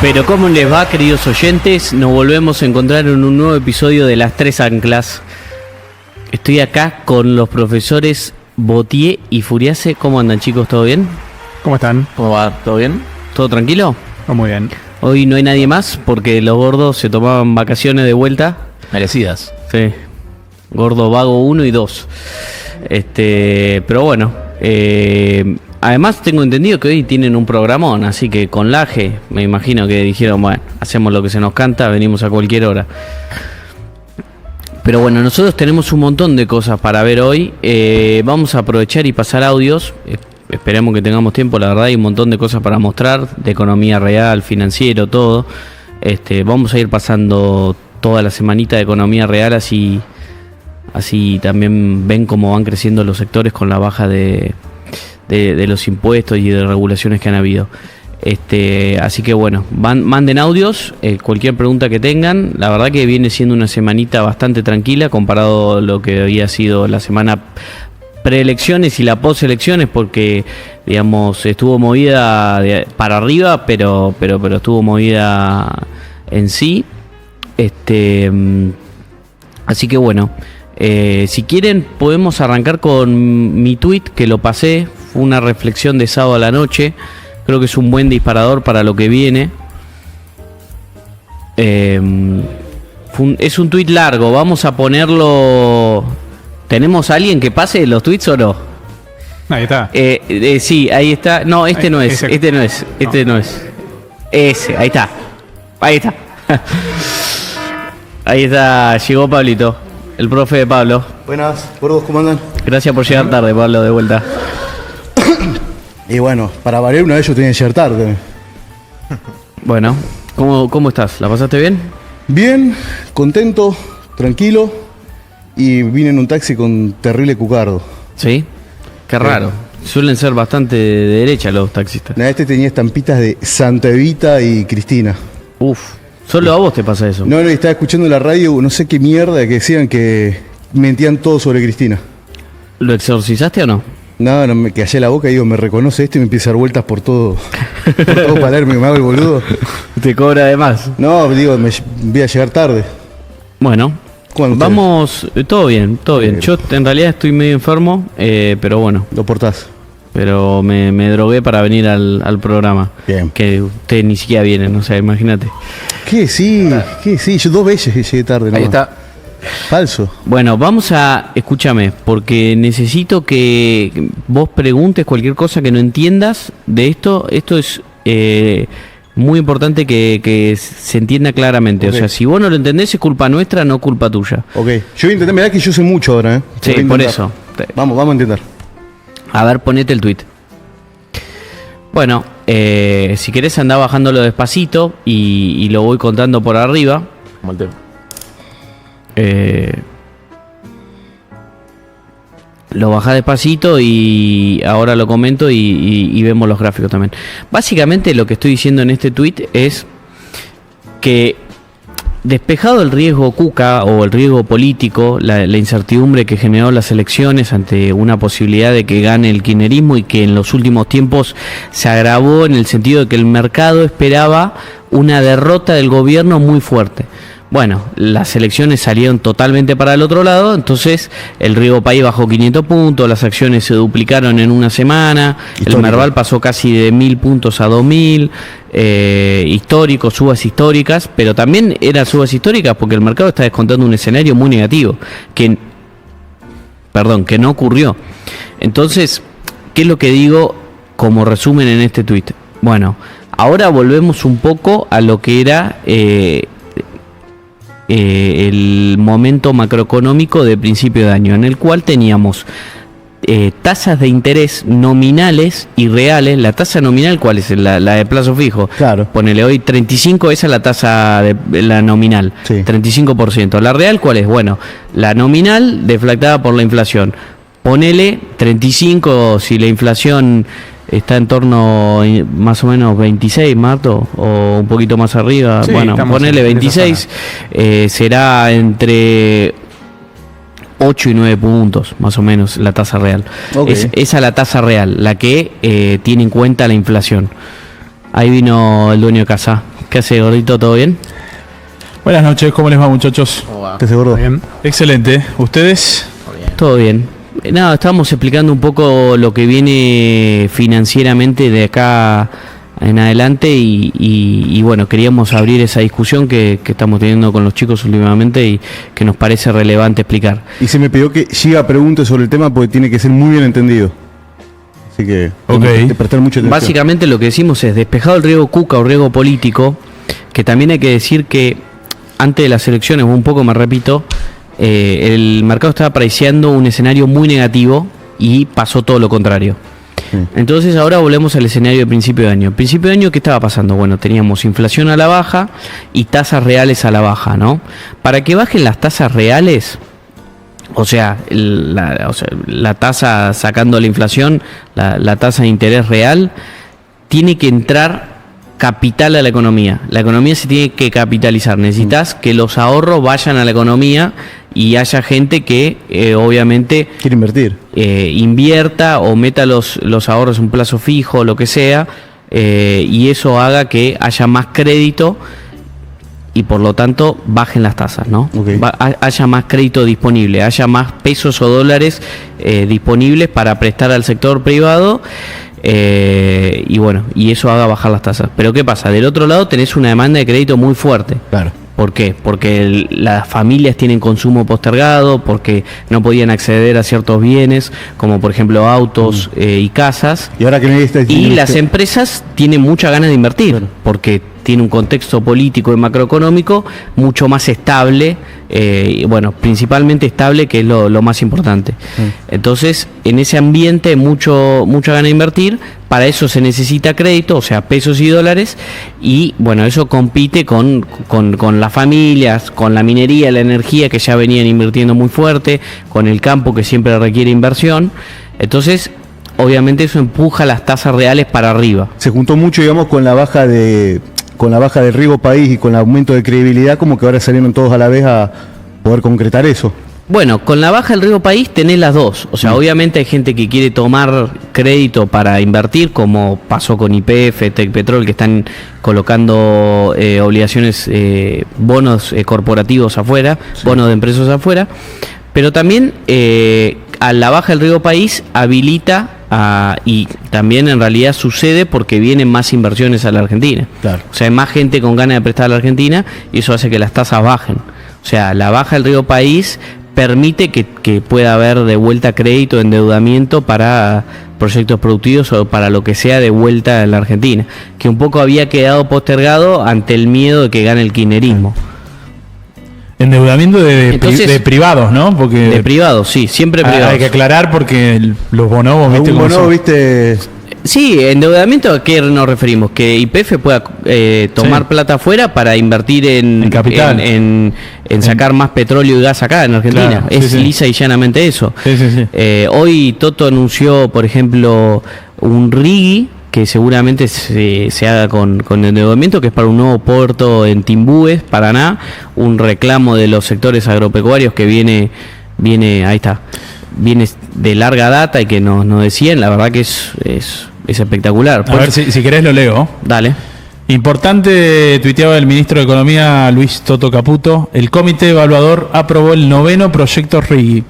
Pero ¿cómo les va, queridos oyentes? Nos volvemos a encontrar en un nuevo episodio de Las Tres Anclas. Estoy acá con los profesores Botier y Furiase. ¿Cómo andan, chicos? ¿Todo bien? ¿Cómo están? ¿Cómo va? ¿Todo bien? ¿Todo tranquilo? Muy bien. Hoy no hay nadie más porque los gordos se tomaban vacaciones de vuelta. Merecidas. Sí. Gordo vago 1 y 2. Pero bueno, además tengo entendido que hoy tienen un programón, así que con Laje me imagino que dijeron, bueno, hacemos lo que se nos canta, venimos a cualquier hora. Pero bueno, nosotros tenemos un montón de cosas para ver hoy. Vamos a aprovechar y pasar audios. Esperemos que tengamos tiempo, la verdad hay un montón de cosas para mostrar, de economía real, financiero, todo. Vamos a ir pasando toda la semanita de economía real, así también ven cómo van creciendo los sectores con la baja de los impuestos y de regulaciones que han habido. Así que bueno, manden audios, cualquier pregunta que tengan. La verdad que viene siendo una semanita bastante tranquila comparado a lo que había sido la semana preelecciones y la postelecciones, porque digamos estuvo movida para arriba, pero estuvo movida en sí. Así que bueno, si quieren podemos arrancar con mi tweet que lo pasé. Fue una reflexión de sábado a la noche. Creo que es un buen disparador para lo que viene. Es un tweet largo. Vamos a ponerlo. ¿Tenemos a alguien que pase los tweets o no? Ahí está. Sí, ahí está. No, no es. Este no es. Este no es. Ese, ahí está. Ahí está. Ahí está. Llegó Pablito, el profe de Pablo. Buenas, gordos, ¿cómo andan? Gracias por llegar tarde, Pablo, de vuelta. Y bueno, para variar una vez yo tenía que llegar tarde. Bueno, ¿cómo estás? ¿La pasaste bien? Bien, contento, tranquilo. Y vine en un taxi con terrible cucardo. Sí, qué raro. Suelen ser bastante de derecha los taxistas. Este tenía estampitas de Santa Evita y Cristina. Uf, solo a vos te pasa eso. No, estaba escuchando en la radio, no sé qué mierda, que decían que mentían todo sobre Cristina. ¿Lo exorcizaste o no? No, me callé la boca y digo, me reconoce esto y me empieza a dar vueltas por todo Palermo, me hago el boludo. Te cobra de más. No, digo, voy a llegar tarde. Bueno, vamos, todo bien. Yo en realidad estoy medio enfermo, pero bueno. Lo portás. Pero me drogué para venir al programa. Bien. Que ustedes ni siquiera vienen, o sea, imagínate. ¿Qué? Sí, yo 2 veces llegué tarde. Ahí está. Falso. Bueno, escúchame, porque necesito que vos preguntes cualquier cosa que no entiendas de esto. Esto es muy importante que se entienda claramente. Okay. O sea, si vos no lo entendés es culpa nuestra, no culpa tuya. Ok, yo voy a intentar, mirá que yo sé mucho ahora, ¿eh? Sí, por eso. Vamos a intentar. A ver, ponete el tweet. Bueno, si querés andá bajándolo despacito y lo voy contando por arriba. Como el tema. Lo bajá despacito y ahora lo comento y vemos los gráficos también. Básicamente lo que estoy diciendo en este tweet es que despejado el riesgo Cuca o el riesgo político, la incertidumbre que generó las elecciones ante una posibilidad de que gane el kirchnerismo y que en los últimos tiempos se agravó en el sentido de que el mercado esperaba una derrota del gobierno muy fuerte. Bueno, las elecciones salieron totalmente para el otro lado, entonces el Riego País bajó 500 puntos, las acciones se duplicaron en una semana, histórico. El Merval pasó casi de 1000 puntos a 2000, históricos, subas históricas, pero también eran subas históricas porque el mercado está descontando un escenario muy negativo, que no ocurrió. Entonces, ¿qué es lo que digo como resumen en este tuit? Bueno, ahora volvemos un poco a lo que era el momento macroeconómico de principio de año, en el cual teníamos tasas de interés nominales y reales. La tasa nominal, ¿cuál es? La de plazo fijo. Claro. Ponele hoy 35, esa es la tasa de la nominal, sí. 35%. La real, ¿cuál es? Bueno, la nominal deflactada por la inflación. Ponele 35 si la inflación está en torno más o menos 26, Marto, o un poquito más arriba. Sí, bueno, ponele 26, será entre 8 y 9 puntos, más o menos, la tasa real. Okay. Esa es la tasa real, la que tiene en cuenta la inflación. Ahí vino el dueño de casa, ¿Qué hace, gordito? ¿Todo bien? Buenas noches, ¿cómo les va, muchachos? ¿Qué hace, gordo? Bien. Excelente. ¿Ustedes? Todo bien. Nada, estábamos explicando un poco lo que viene financieramente de acá en adelante y bueno, queríamos abrir esa discusión que estamos teniendo con los chicos últimamente y que nos parece relevante explicar. Y se me pidió que Giga pregunte sobre el tema porque tiene que ser muy bien entendido. Así que hay que prestar mucha atención. Básicamente lo que decimos es despejado el riesgo Cuca o riesgo político, que también hay que decir que antes de las elecciones, un poco me repito, el mercado estaba apreciando un escenario muy negativo y pasó todo lo contrario. Entonces ahora volvemos al escenario de principio de año. Principio de año, ¿qué estaba pasando? Bueno, teníamos inflación a la baja y tasas reales a la baja, ¿no? Para que bajen las tasas reales, o sea, la tasa sacando la inflación, la tasa de interés real, tiene que entrar capital a la economía. La economía se tiene que capitalizar. Necesitas que los ahorros vayan a la economía y haya gente que obviamente quiere invertir. Invierta o meta los ahorros en un plazo fijo, lo que sea, y eso haga que haya más crédito y por lo tanto bajen las tasas, ¿no? Okay. Haya más crédito disponible, haya más pesos o dólares disponibles para prestar al sector privado. Y bueno, y eso haga bajar las tasas. Pero ¿qué pasa? Del otro lado tenés una demanda de crédito muy fuerte. Claro. ¿Por qué? Porque las familias tienen consumo postergado, porque no podían acceder a ciertos bienes, como por ejemplo autos y casas. Y ahora que y las empresas tienen mucha ganas de invertir, claro, porque tiene un contexto político y macroeconómico mucho más estable, bueno, principalmente estable, que es lo más importante. Entonces, en ese ambiente mucha gana de invertir, para eso se necesita crédito, o sea, pesos y dólares, y bueno, eso compite con las familias, con la minería, la energía, que ya venían invirtiendo muy fuerte, con el campo, que siempre requiere inversión. Entonces, obviamente eso empuja las tasas reales para arriba. Se juntó mucho, digamos, con la baja del riesgo país y con el aumento de credibilidad, como que ahora salieron todos a la vez a poder concretar eso. Bueno, con la baja del riesgo país tenés las dos. O sea, obviamente hay gente que quiere tomar crédito para invertir, como pasó con YPF, Tecpetrol, que están colocando obligaciones, bonos corporativos afuera, bonos de empresas afuera. Pero también a la baja del riesgo país habilita y también en realidad sucede porque vienen más inversiones a la Argentina. Claro. O sea, hay más gente con ganas de prestar a la Argentina y eso hace que las tasas bajen. O sea, la baja del riesgo país permite que pueda haber de vuelta crédito, endeudamiento para proyectos productivos o para lo que sea de vuelta en la Argentina, que un poco había quedado postergado ante el miedo de que gane el kirchnerismo. Endeudamiento Entonces, de privados, ¿no? Porque de privados, sí, siempre privados. hay que aclarar porque los bonobos, ¿viste? ¿Algún cómo bono, son? viste? Sí, endeudamiento, ¿a qué nos referimos? Que YPF pueda tomar plata afuera para invertir en capital, en sacar más petróleo y gas acá en Argentina. Claro, es sí, sí. lisa y llanamente eso. Sí. Hoy Toto anunció, por ejemplo, un RIGI que seguramente se haga con endeudamiento, que es para un nuevo puerto en Timbúes, Paraná, un reclamo de los sectores agropecuarios que viene ahí está, viene de larga data y que nos decían, la verdad que es espectacular. A ver, si querés lo leo. Dale. Importante, tuiteaba el ministro de Economía, Luis Toto Caputo. El comité evaluador aprobó el 9º proyecto RIGI,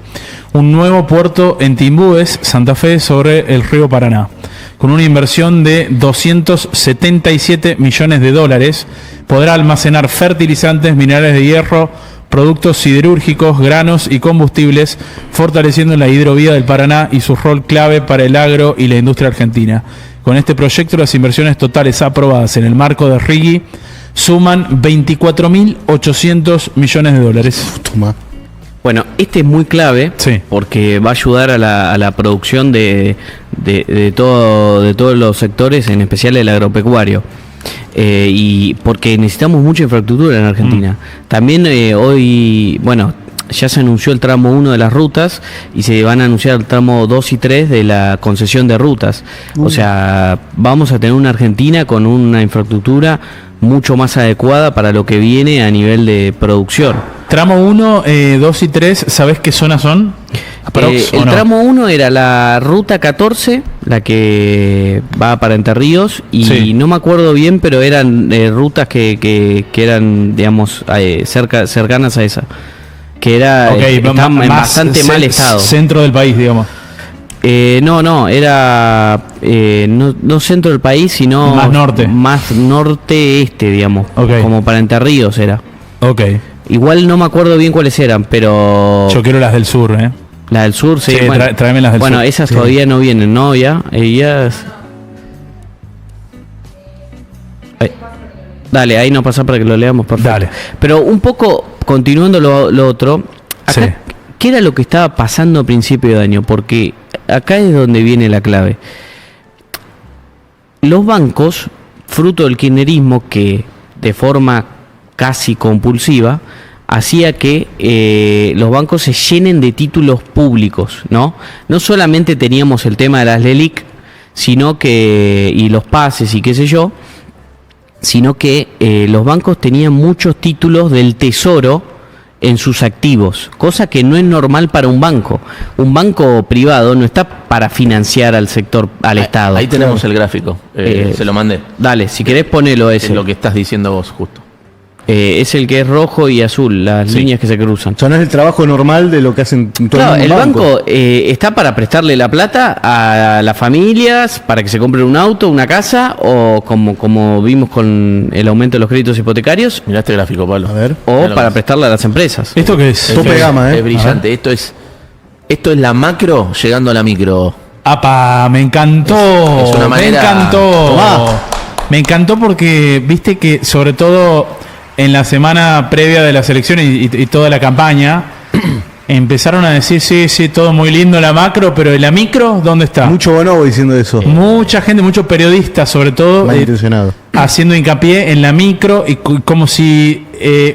un nuevo puerto en Timbúes, Santa Fe, sobre el río Paraná, con una inversión de 277 millones de dólares. Podrá almacenar fertilizantes, minerales de hierro, productos siderúrgicos, granos y combustibles, fortaleciendo la hidrovía del Paraná y su rol clave para el agro y la industria argentina. Con este proyecto, las inversiones totales aprobadas en el marco de RIGI suman 24.800 millones de dólares. Toma. Bueno, este es muy clave, Sí, porque va a ayudar a la producción de todos los sectores, en especial el agropecuario. Y porque necesitamos mucha infraestructura en Argentina. También hoy, bueno, ya se anunció el tramo 1 de las rutas y se van a anunciar el tramo 2 y 3 de la concesión de rutas. O sea, vamos a tener una Argentina con una infraestructura mucho más adecuada para lo que viene a nivel de producción. Tramo 1, 2 y 3, ¿sabés qué zonas son? ¿Aprox, o El no? tramo 1 era la ruta 14, la que va para Entre Ríos, y Sí. no me acuerdo bien, pero eran rutas que eran, digamos, cercanas a esa. Que era, Ok, estaban en bastante mal estado. Centro del país, digamos. No, era no centro del país, sino Más norte. más norte-este, digamos, Ok. como para Entre Ríos era. Ok. Igual no me acuerdo bien cuáles eran, pero Yo quiero las del sur, ¿eh? la del sur, sí. Sí, tráeme las del bueno, sur. esas Sí. todavía no vienen, ¿no? Ya, ellas. Dale, ahí no pasa para que lo leamos, perfecto. Dale. Pero un poco, continuando lo otro, acá, Sí. ¿qué era lo que estaba pasando a principio de año? Porque acá es donde viene la clave. Los bancos, fruto del kirchnerismo, que de forma casi compulsiva, hacía que los bancos se llenen de títulos públicos, ¿no? No solamente teníamos el tema de las LELIC, sino que, y los pases y qué sé yo, sino que los bancos tenían muchos títulos del Tesoro en sus activos, cosa que no es normal para un banco. Un banco privado no está para financiar al sector, al Estado. Ahí tenemos el gráfico. Se lo mandé. Dale, si querés ponelo Es ese. lo que estás diciendo vos, justo. Es el que es rojo y azul, las Sí. líneas que se cruzan. O sea, no es el trabajo normal de lo que hacen todo Claro, el mundo en banco está para prestarle la plata a las familias para que se compren un auto, una casa, o como vimos con el aumento de los créditos hipotecarios, Mirá este gráfico, Pablo. A ver. o Mirá lo para que- prestarle a las empresas. ¿Esto qué es? Tope Fede? gama, ¿eh? Es brillante. Esto es la macro llegando a la micro. ¡Apa! Me encantó. Es una manera- Me encantó. Tomá. Me encantó porque viste que sobre todo en la semana previa de las elecciones y toda la campaña empezaron a decir sí, todo muy lindo la macro, pero ¿y la micro dónde está? Mucho bonobo diciendo eso. Mucha gente, muchos periodistas sobre todo Malintencionado. haciendo hincapié en la micro y como si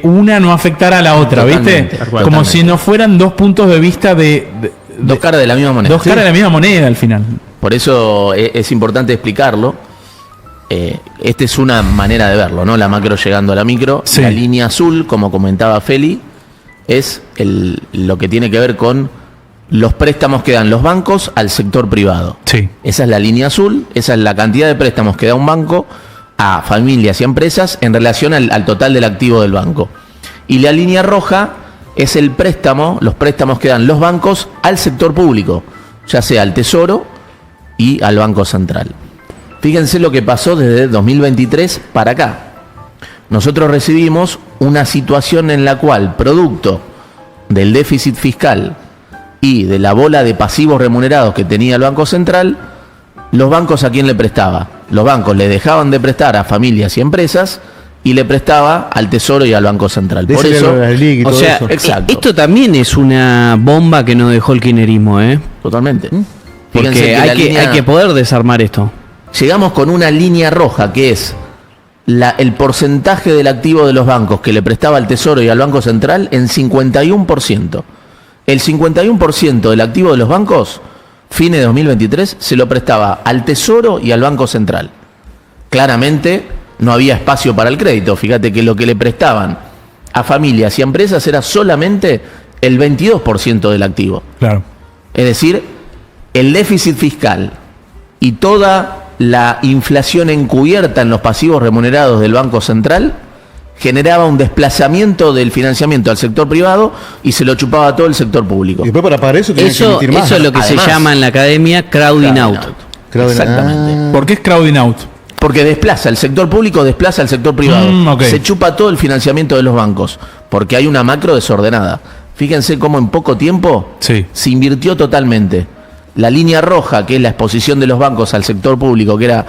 una no afectara a la otra, Totalmente, ¿viste? totalmente. Como si no fueran dos puntos de vista de Dos caras de la misma moneda. dos caras de la misma moneda al final. Por eso es importante explicarlo. Esta es una manera de verlo, ¿no? La macro llegando a la micro. Sí. La línea azul, como comentaba Feli, es lo que tiene que ver con los préstamos que dan los bancos al sector privado. Sí. Esa es la línea azul, esa es la cantidad de préstamos que da un banco a familias y empresas en relación al total del activo del banco. Y la línea roja es el préstamo, los préstamos que dan los bancos al sector público, ya sea al Tesoro y al Banco Central. Fíjense lo que pasó desde 2023 para acá. Nosotros recibimos una situación en la cual, producto del déficit fiscal y de la bola de pasivos remunerados que tenía el Banco Central, los bancos ¿a quién le prestaba? Los bancos le dejaban de prestar a familias y empresas y le prestaba al Tesoro y al Banco Central. De Por ese eso, era la LELIC y O todo sea, eso. exacto. esto también es una bomba que nos dejó el kirchnerismo, ¿eh? totalmente. Fíjense Porque que la hay línea- que poder desarmar esto. llegamos con una línea roja que es el porcentaje del activo de los bancos que le prestaba al Tesoro y al Banco Central en 51%. El 51% del activo de los bancos, fines de 2023, se lo prestaba al Tesoro y al Banco Central. Claramente no había espacio para el crédito. Fíjate que lo que le prestaban a familias y a empresas era solamente el 22% del activo. Claro. Es decir, el déficit fiscal y toda la inflación encubierta en los pasivos remunerados del Banco Central generaba un desplazamiento del financiamiento al sector privado y se lo chupaba a todo el sector público. Y después para pagar eso tienen que Eso emitir más. es lo que Además, se llama en la academia crowding out. Crowding- Exactamente. ¿Por qué es crowding out? Porque desplaza, el sector público desplaza al sector privado. Ok. Se chupa todo el financiamiento de los bancos, porque hay una macro desordenada. Fíjense cómo en poco tiempo Sí. se invirtió totalmente. La línea roja, que es la exposición de los bancos al sector público, que era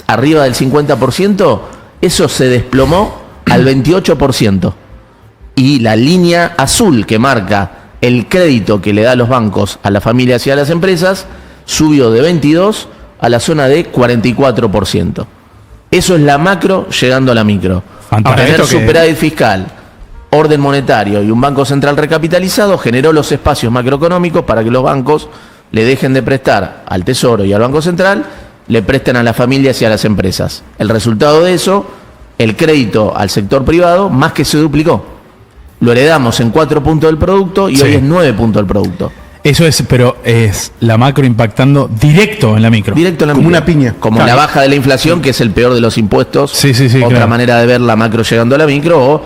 arriba del 50%, eso se desplomó al 28%. Y la línea azul, que marca el crédito que le da los bancos a las familias y a las empresas, subió de 22 a la zona de 44%. Eso es la macro llegando a la micro. Fantástico. Tener Esto que- superávit fiscal, orden monetario y un banco central recapitalizado generó los espacios macroeconómicos para que los bancos le dejen de prestar al Tesoro y al Banco Central, le presten a las familias y a las empresas. El resultado de eso el crédito al sector privado más que se duplicó. Lo heredamos en 4 puntos del producto y Sí. hoy es 9 puntos del producto. Eso es, pero es la macro impactando directo en la micro. Directo en la Como micro. una piña. Como Claro. la baja de la inflación, que es el peor de los impuestos. Sí, sí, sí, Otra claro. manera de ver la macro llegando a la micro, o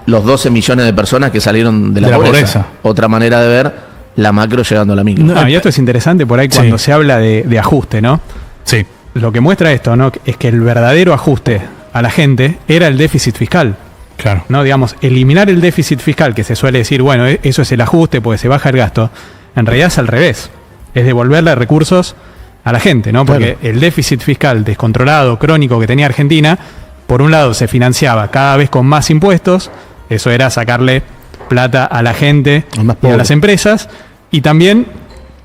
los 12 millones de personas que salieron de la pobreza. Otra manera de ver la macro llegando a la micro. No, Y esto es interesante por ahí Sí. cuando se habla de ajuste, ¿no? Sí, Lo que muestra esto, ¿no? Es que el verdadero ajuste a la gente era el déficit fiscal. claro. ¿No? Digamos, eliminar el déficit fiscal, que se suele decir, bueno, eso es el ajuste, porque se baja el gasto, en realidad es al revés. Es devolverle recursos a la gente, ¿no? Porque el déficit fiscal descontrolado, crónico que tenía Argentina, por un lado se financiaba cada vez con más impuestos, eso era sacarle plata a la gente Al más y a pobre. las empresas, y también,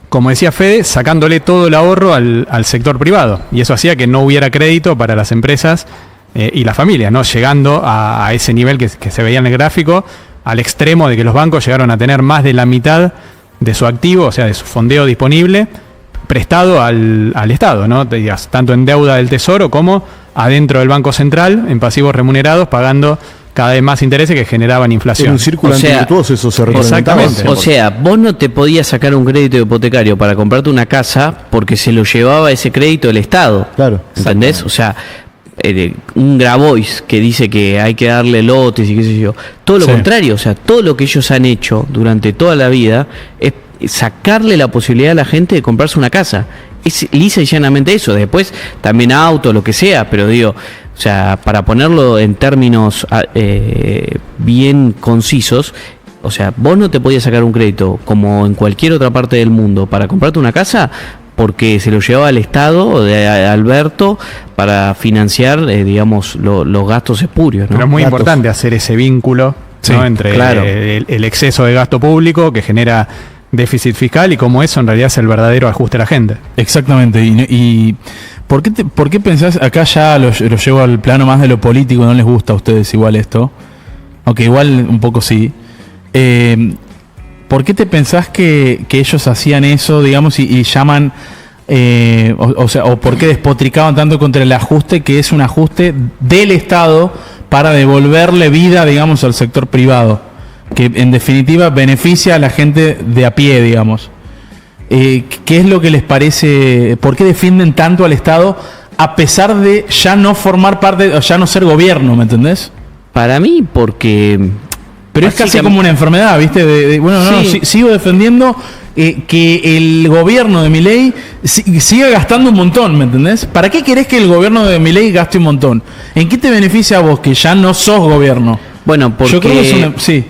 como decía Fede, sacándole todo el ahorro al sector privado. Y eso hacía que no hubiera crédito para las empresas y las familias, ¿no? Llegando a ese nivel que se veía en el gráfico, al extremo de que los bancos llegaron a tener más de la mitad de su activo, o sea, de su fondeo disponible, prestado al Estado, ¿no? Te digas, tanto en deuda del Tesoro como adentro del Banco Central, en pasivos remunerados, pagando cada vez más intereses que generaban Era inflación. un círculo O sea, antivirtuoso, eso se retroalimentaba. exactamente. O sea, vos no te podías sacar un crédito hipotecario para comprarte una casa porque se lo llevaba ese crédito el Estado. Claro. ¿Entendés? O sea, un Grabois que dice que hay que darle lotes y qué sé yo. Todo lo Sí. contrario, o sea, todo lo que ellos han hecho durante toda la vida es sacarle la posibilidad a la gente de comprarse una casa. Es lisa y llanamente eso. Después también auto, lo que sea, pero digo, o sea, para ponerlo en términos bien concisos, o sea, vos no te podías sacar un crédito como en cualquier otra parte del mundo para comprarte una casa porque se lo llevaba el Estado de Alberto para financiar, digamos, los gastos espurios, ¿no? Pero es muy Datos. importante hacer ese vínculo, Sí, ¿no? Entre claro. el exceso de gasto público que genera déficit fiscal y cómo eso en realidad es el verdadero ajuste a la gente. Exactamente. Y ¿por qué pensás, acá ya lo llevo al plano más de lo político, no les gusta a ustedes igual esto? Aunque igual un poco sí. ¿Por qué te pensás que ellos hacían eso, digamos, y llaman, o por qué despotricaban tanto contra el ajuste, que es un ajuste del Estado para devolverle vida, digamos, al sector privado, que en definitiva beneficia a la gente de a pie, digamos? ¿Qué es lo que les parece? ¿Por qué defienden tanto al Estado a pesar de ya no formar parte, o ya no ser gobierno, ¿me entendés? Para mí, porque... Pero es casi básicamente- como una enfermedad, ¿viste? Bueno, no, Sí. sigo defendiendo que el gobierno de Milei siga gastando un montón, ¿me entendés? ¿Para qué querés que el gobierno de Milei gaste un montón? ¿En qué te beneficia a vos que ya no sos gobierno? Bueno, porque Yo creo que es una... Sí,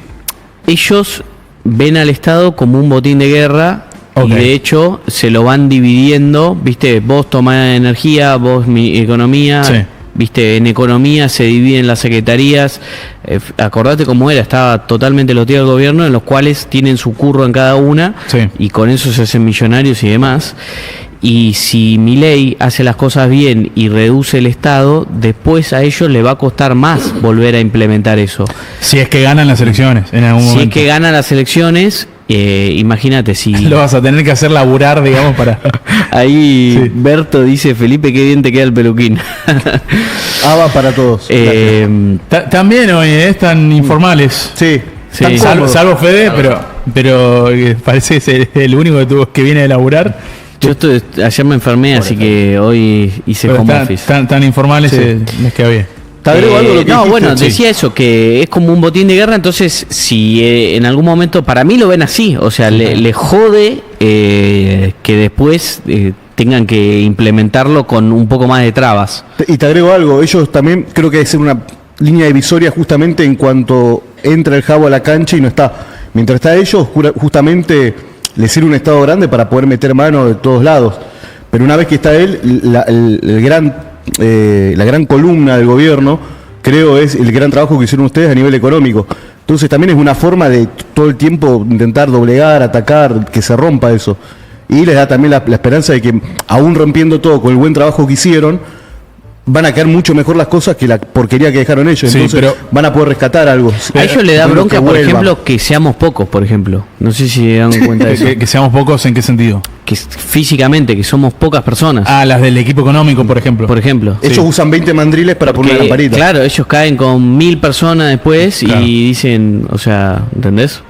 ellos ven al Estado como un botín de guerra. Ok. Y de hecho se lo van dividiendo, viste, vos tomás energía, vos mi economía, Sí. viste, en economía se dividen las secretarías, acordate cómo era, estaba totalmente loteado el gobierno, en los cuales tienen su curro en cada una, Sí. y con eso se hacen millonarios y demás. Y si Milei hace las cosas bien y reduce el Estado, después a ellos le va a costar más volver a implementar eso. si es que ganan las elecciones en algún Si es momento. que ganan las elecciones, imagínate si... Lo vas a tener que hacer laburar, digamos, para... Ahí Sí. Berto dice, Felipe, qué bien te queda el peluquín. Va para todos. También hoy están informales. Sí. Sí. Tan Salvo, cómodos. salvo Fede, pero parece ser el único que viene de laburar. Yo ayer me enfermé, así que hoy hice Pero home tan, office. tan informales Sí. les queda bien. Te agrego algo a lo que no, dijiste. bueno, Sí. decía eso, que es como un botín de guerra, entonces si en algún momento, para mí lo ven así, o sea, le jode que después tengan que implementarlo con un poco más de trabas. Y te agrego algo, ellos también creo que debe ser una línea divisoria justamente en cuanto entra el Jabo a la cancha y no está. Mientras está ellos, justamente les sirve un Estado grande para poder meter mano de todos lados. Pero una vez que está él, la gran columna del gobierno, creo, es el gran trabajo que hicieron ustedes a nivel económico. Entonces también es una forma de todo el tiempo intentar doblegar, atacar, que se rompa eso. Y les da también la esperanza de que, aún rompiendo todo con el buen trabajo que hicieron, van a caer mucho mejor las cosas que la porquería que dejaron ellos. Sí, Entonces pero- van a poder rescatar algo. A ellos le da Bueno, bronca, que por vuelvan. ejemplo, que seamos pocos, por ejemplo. No sé si se dan cuenta de eso. Que seamos pocos, ¿en qué sentido? Que físicamente, que somos pocas personas, Ah, las del equipo económico, por ejemplo. por ejemplo. Ellos usan 20 mandriles para poner una Que, lamparita. claro, ellos caen con 1000 personas después Claro. y dicen, o sea, ¿entendés?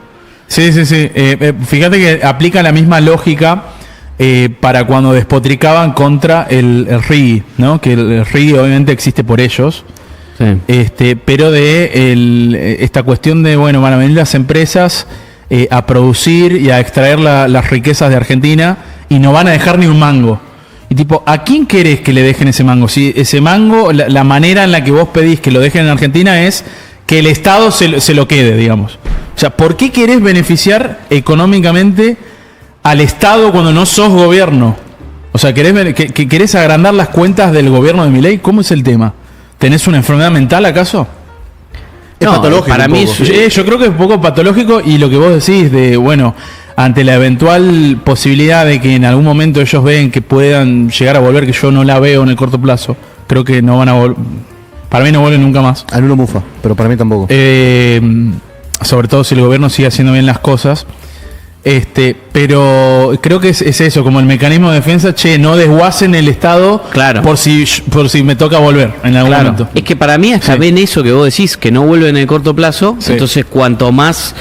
Sí. Fíjate que aplica la misma lógica para cuando despotricaban contra el RIGI, ¿no? Que el RIGI obviamente existe por ellos. Sí. Pero esta cuestión de, bueno, van a venir las empresas a producir y a extraer las riquezas de Argentina y no van a dejar ni un mango. Y tipo, ¿a quién querés que le dejen ese mango? Si ese mango, la manera en la que vos pedís que lo dejen en Argentina es que el Estado se lo quede, digamos. O sea, ¿por qué querés beneficiar económicamente al Estado cuando no sos gobierno? O sea, ¿querés agrandar las cuentas del gobierno de Milei? ¿Cómo es el tema? ¿Tenés una enfermedad mental acaso? Es No, patológico. para un mí poco. Yo creo que es un poco patológico y lo que vos decís de, bueno, ante la eventual posibilidad de que en algún momento ellos ven que puedan llegar a volver, que yo no la veo en el corto plazo, creo que no van a volver. Para mí no vuelven nunca más. Anulo Mufa, pero para mí tampoco. Sobre todo si el gobierno sigue haciendo bien las cosas. Pero creo que es eso, como el mecanismo de defensa, no desguacen el Estado Claro. por si me toca volver en algún Claro. momento. Es que para mí hasta Sí. ven eso que vos decís, que no vuelven en el corto plazo, Sí. entonces cuanto más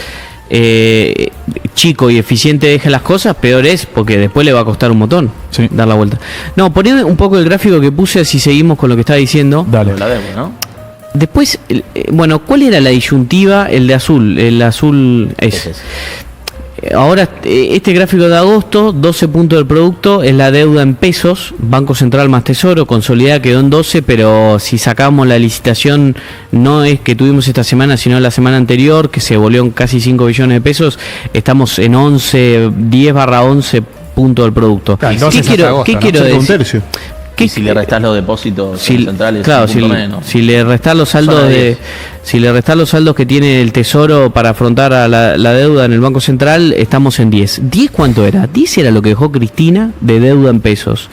chico y eficiente deje las cosas, peor es, porque después le va a costar un montón Sí. dar la vuelta. No, poniendo un poco el gráfico que puse, si seguimos con lo que estaba diciendo. Dale. La debo, ¿no? Después, bueno, ¿cuál era la disyuntiva? El de azul, el azul es. Ese es. Ahora, este gráfico de agosto, 12 puntos del producto, es la deuda en pesos, Banco Central más Tesoro, consolidada quedó en 12, pero si sacamos la licitación, no es que tuvimos esta semana, sino la semana anterior, que se volvió en casi 5 billones de pesos, estamos en 10/11 puntos del producto. Claro, entonces ¿Qué quiero, hasta agosto, qué ¿no? quiero Cerca de un decir? tercio. Y si le restás los depósitos Si, centrales, claro, un si, punto menos. si le restás los saldos Zona de 10. si le restás los saldos que tiene el Tesoro para afrontar a la deuda en el Banco Central, estamos en 10. ¿10 cuánto era? 10 era lo que dejó Cristina de deuda en pesos.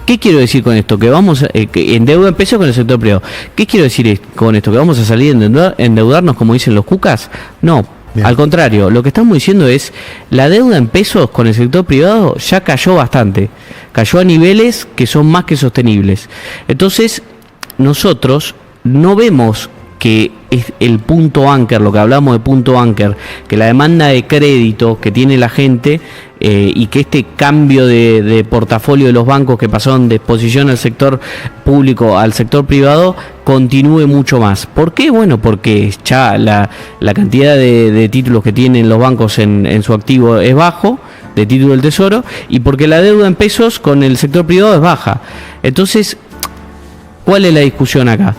¿Qué quiero decir con esto? Que vamos que en deuda en pesos con el sector privado. ¿Qué quiero decir con esto? ¿Que vamos a salir a endeudarnos como dicen los cucas? No. Bien. Al contrario, lo que estamos diciendo es la deuda en pesos con el sector privado ya cayó bastante, cayó a niveles que son más que sostenibles. Entonces, nosotros no vemos que es el punto anchor, lo que hablamos de punto anchor, que la demanda de crédito que tiene la gente y que este cambio de portafolio de los bancos que pasaron de exposición al sector público al sector privado continúe mucho más. ¿Por qué? Bueno, porque ya la cantidad de títulos que tienen los bancos en su activo es bajo, de título del Tesoro, y porque la deuda en pesos con el sector privado es baja. Entonces, ¿cuál es la discusión acá?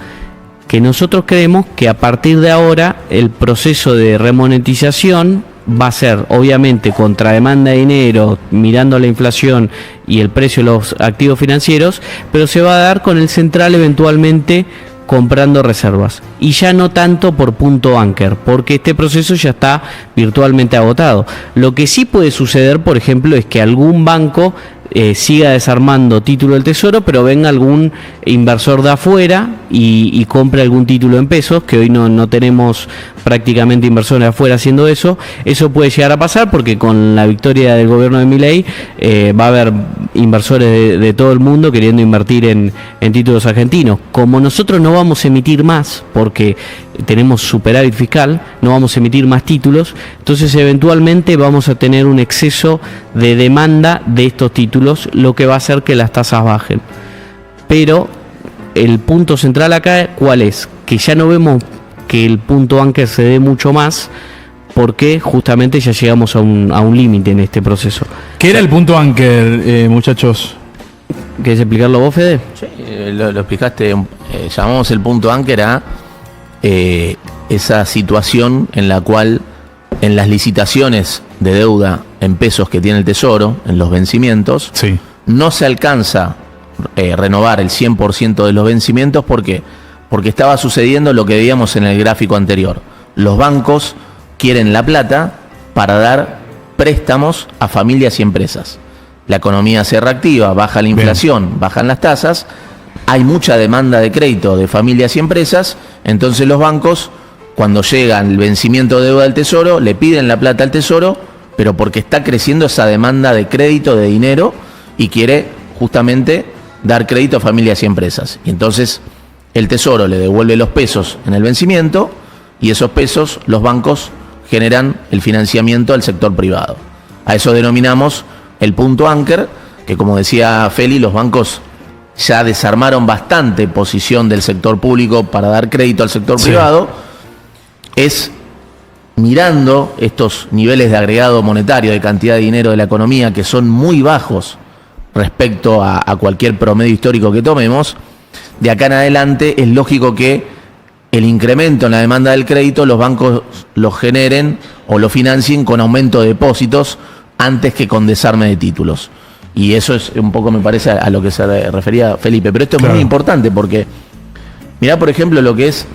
Que nosotros creemos que a partir de ahora el proceso de remonetización va a ser obviamente contra demanda de dinero, mirando la inflación y el precio de los activos financieros, pero se va a dar con el central eventualmente comprando reservas y ya no tanto por punto anchor, porque este proceso ya está virtualmente agotado. Lo que sí puede suceder, por ejemplo, es que algún banco siga desarmando título del Tesoro, pero venga algún inversor de afuera y compre algún título en pesos, que hoy no tenemos prácticamente inversores de afuera haciendo eso. Eso puede llegar a pasar porque con la victoria del gobierno de Milei va a haber inversores de todo el mundo queriendo invertir en títulos argentinos. Como nosotros no vamos a emitir más porque tenemos superávit fiscal, no vamos a emitir más títulos, entonces eventualmente vamos a tener un exceso de demanda de estos títulos, lo que va a hacer que las tasas bajen. Pero el punto central acá, ¿cuál es? Que ya no vemos que el punto anchor se dé mucho más, porque justamente ya llegamos a un límite en este proceso. ¿Qué era el punto anchor, muchachos? ¿Querés explicarlo vos, Fede? Sí, lo explicaste. Llamamos el punto anchor a esa situación en la cual en las licitaciones de deuda en pesos que tiene el Tesoro, en los vencimientos, Sí. no se alcanza renovar el 100% de los vencimientos. ¿Por qué? Porque estaba sucediendo lo que veíamos en el gráfico anterior. Los bancos quieren la plata para dar préstamos a familias y empresas. La economía se reactiva, baja la inflación, bajan las tasas. hay mucha demanda de crédito de familias y empresas, entonces los bancos, cuando llega el vencimiento de deuda del Tesoro, le piden la plata al Tesoro, pero porque está creciendo esa demanda de crédito, de dinero, y quiere justamente dar crédito a familias y empresas. Y entonces el Tesoro le devuelve los pesos en el vencimiento, y esos pesos los bancos generan el financiamiento al sector privado. A eso denominamos el punto Anker, que como decía Feli, los bancos ya desarmaron bastante posición del sector público para dar crédito al sector privado. Es mirando estos niveles de agregado monetario, de cantidad de dinero de la economía, que son muy bajos respecto a cualquier promedio histórico que tomemos, de acá en adelante es lógico que el incremento en la demanda del crédito los bancos lo generen o lo financien con aumento de depósitos antes que con desarme de títulos. Y eso es un poco, me parece, a lo que se refería Felipe. Pero esto es muy importante porque, mirá, por ejemplo, lo que es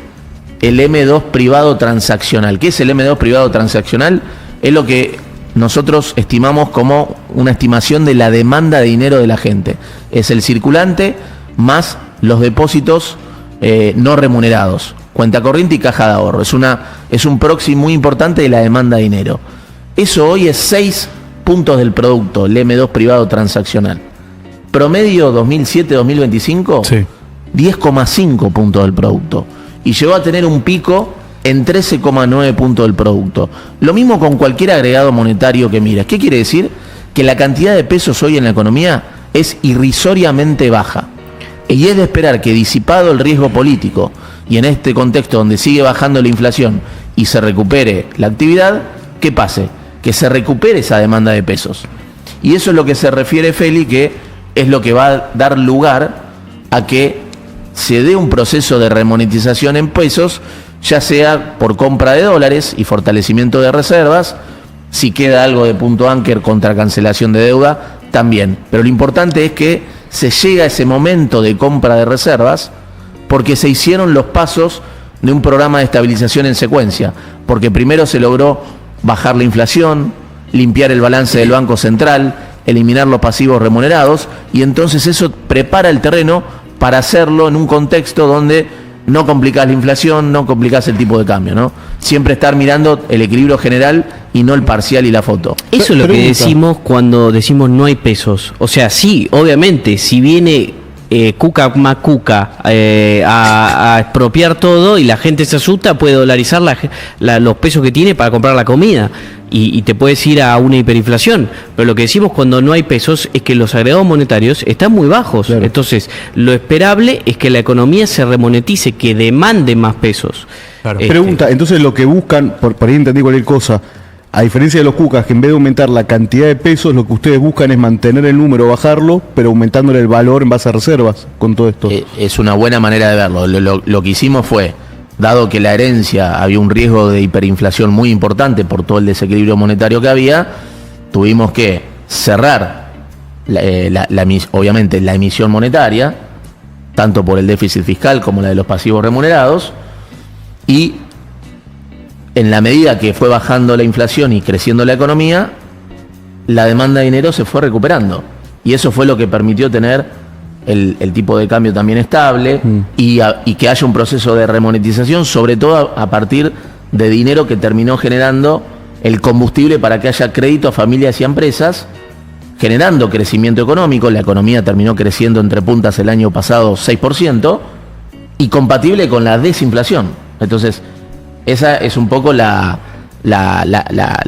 el M2 privado transaccional. ¿Qué es el M2 privado transaccional? Es lo que nosotros estimamos como una estimación de la demanda de dinero de la gente. Es el circulante más los depósitos no remunerados, cuenta corriente y caja de ahorro. Es un proxy muy importante de la demanda de dinero. Eso hoy es 6 puntos del producto, el M2 privado transaccional. Promedio 2007-2025, 10,5 puntos del producto. Y llegó a tener un pico en 13,9 puntos del producto. Lo mismo con cualquier agregado monetario que mires. ¿Qué quiere decir? Que la cantidad de pesos hoy en la economía es irrisoriamente baja. Y es de esperar que, disipado el riesgo político, y en este contexto donde sigue bajando la inflación y se recupere la actividad, ¿qué pase? Que se recupere esa demanda de pesos. Y eso es lo que se refiere Feli, que es lo que va a dar lugar a que se dé un proceso de remonetización en pesos, ya sea por compra de dólares y fortalecimiento de reservas, si queda algo de punto Anker contra cancelación de deuda, también. Pero lo importante es que se llega a ese momento de compra de reservas porque se hicieron los pasos de un programa de estabilización en secuencia, porque primero se logró bajar la inflación, limpiar el balance del Banco Central, eliminar los pasivos remunerados, y entonces eso prepara el terreno para hacerlo en un contexto donde no complicás la inflación, no complicás el tipo de cambio, ¿no? Siempre estar mirando el equilibrio general y no el parcial y la foto. Eso es lo que decimos cuando decimos no hay pesos. O sea, sí, obviamente, si viene Cuca Macuca a expropiar todo y la gente se asusta, puede dolarizar los pesos que tiene para comprar la comida y te puedes ir a una hiperinflación. Pero lo que decimos cuando no hay pesos es que los agregados monetarios están muy bajos. Claro. Entonces, lo esperable es que la economía se remonetice, que demande más pesos. Claro. Pregunta, entonces lo que buscan, por ahí entendí cualquier cosa, a diferencia de los cucas, que en vez de aumentar la cantidad de pesos, lo que ustedes buscan es mantener el número, bajarlo, pero aumentándole el valor en base a reservas con todo esto. Es una buena manera de verlo. Lo que hicimos fue, dado que la herencia había un riesgo de hiperinflación muy importante por todo el desequilibrio monetario que había, tuvimos que cerrar, obviamente, la emisión monetaria, tanto por el déficit fiscal como la de los pasivos remunerados, y en la medida que fue bajando la inflación y creciendo la economía, la demanda de dinero se fue recuperando. Y eso fue lo que permitió tener el tipo de cambio también estable y que haya un proceso de remonetización, sobre todo a partir de dinero que terminó generando el combustible para que haya crédito a familias y a empresas, generando crecimiento económico. La economía terminó creciendo entre puntas el año pasado 6% y compatible con la desinflación. Entonces, esa es un poco la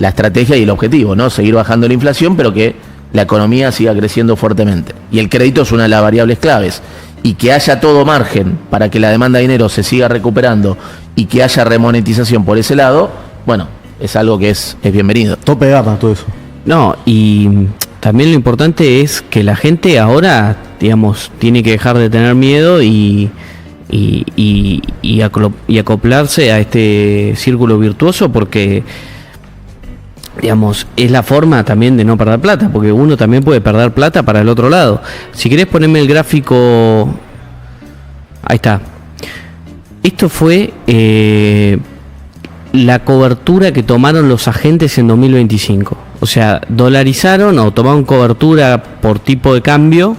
estrategia y el objetivo, ¿no? Seguir bajando la inflación, pero que la economía siga creciendo fuertemente. Y el crédito es una de las variables claves. Y que haya todo margen para que la demanda de dinero se siga recuperando y que haya remonetización por ese lado, bueno, es algo que es bienvenido. Tope de gama todo eso. No, y también lo importante es que la gente ahora, digamos, tiene que dejar de tener miedo y acoplarse a este círculo virtuoso, porque, digamos, es la forma también de no perder plata, porque uno también puede perder plata para el otro lado. Si querés ponerme el gráfico, ahí está. Esto fue la cobertura que tomaron los agentes en 2025. O sea, dolarizaron o tomaron cobertura por tipo de cambio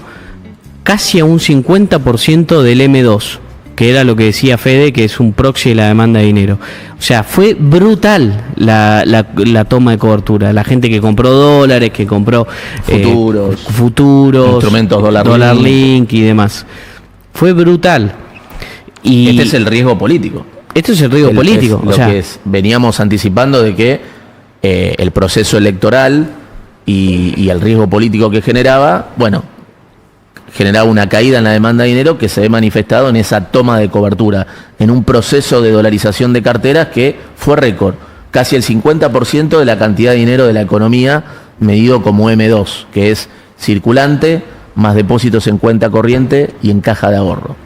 casi a un 50% del M2, que era lo que decía Fede, que es un proxy de la demanda de dinero. O sea, fue brutal la toma de cobertura. La gente que compró dólares, que compró futuros, instrumentos dólar link y demás. Fue brutal. Y este es el riesgo político. Esto es el riesgo político. Veníamos anticipando de que el proceso electoral y el riesgo político que generaba, generaba una caída en la demanda de dinero que se ve manifestado en esa toma de cobertura, en un proceso de dolarización de carteras que fue récord. Casi el 50% de la cantidad de dinero de la economía medido como M2, que es circulante, más depósitos en cuenta corriente y en caja de ahorro.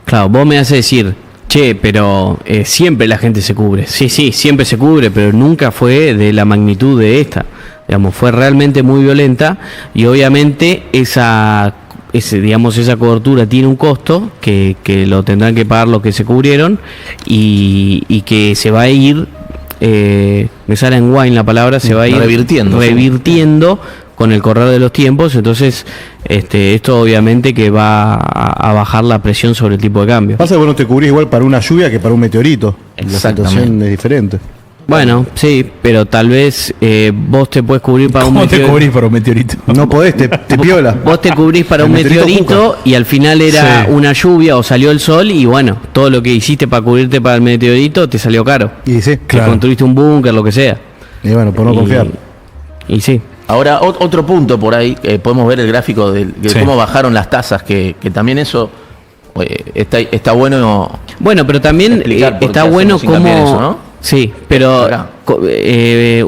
Claro, vos me haces decir, che, pero siempre la gente se cubre. Sí, siempre se cubre, pero nunca fue de la magnitud de esta. Digamos, fue realmente muy violenta y obviamente esa cobertura tiene un costo que lo tendrán que pagar los que se cubrieron y que se va a ir, me sale en wine la palabra, se va a ir revirtiendo con el correr de los tiempos. Entonces esto obviamente que va a bajar la presión sobre el tipo de cambio. Pasa que vos no te cubrís igual para una lluvia que para un meteorito. La situación es diferente. Bueno, sí, pero tal vez vos te puedes cubrir para un meteorito. ¿Cómo te cubrís para un meteorito? No podés, te piola. Vos te cubrís para un meteorito y al final era una lluvia o salió el sol y todo lo que hiciste para cubrirte para el meteorito te salió caro. Y sí, claro. Te construiste un búnker, lo que sea. Y bueno, por no confiar. Y sí. Ahora, otro punto por ahí, podemos ver el gráfico de cómo bajaron las tasas, que también eso está bueno. Bueno, pero también está bueno cómo... Eso, ¿no? Sí, pero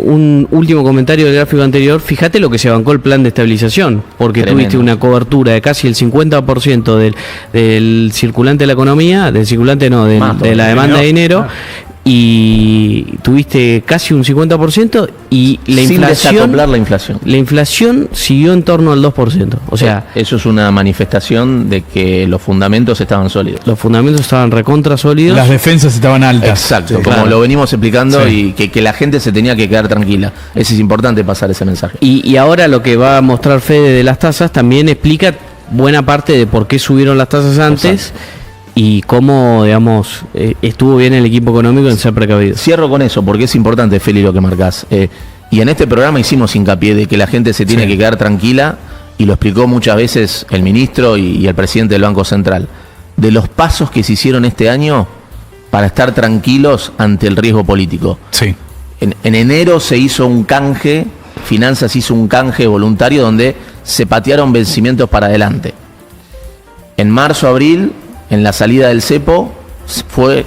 un último comentario del gráfico anterior, fíjate lo que se bancó el plan de estabilización, porque tuviste una cobertura de casi el 50% del circulante de la economía, de la demanda de dinero, y tuviste casi un 50% y la inflación. La inflación siguió en torno al 2%. O sea, eso es una manifestación de que los fundamentos estaban sólidos. Los fundamentos estaban recontra sólidos. Las defensas estaban altas. Exacto, sí, como lo venimos explicando, y que la gente se tenía que quedar tranquila. Eso es importante pasar ese mensaje. Y ahora lo que va a mostrar Fede de las tasas también explica buena parte de por qué subieron las tasas antes. Exacto. Y cómo, digamos, estuvo bien el equipo económico en ser precavido. Cierro con eso, porque es importante, Feli, lo que marcás. Y en este programa hicimos hincapié de que la gente se tiene que quedar tranquila, y lo explicó muchas veces el ministro y el presidente del Banco Central, de los pasos que se hicieron este año para estar tranquilos ante el riesgo político. Sí. En enero se hizo un canje, Finanzas hizo un canje voluntario donde se patearon vencimientos para adelante. En marzo, abril, en la salida del cepo,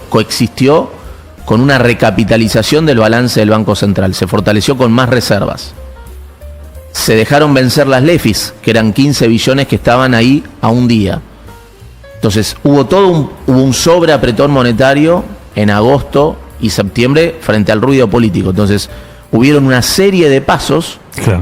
coexistió con una recapitalización del balance del Banco Central. Se fortaleció con más reservas. Se dejaron vencer las LEFIs, que eran 15 billones que estaban ahí a un día. Entonces hubo un sobreapretón monetario en agosto y septiembre frente al ruido político. Entonces hubieron una serie de pasos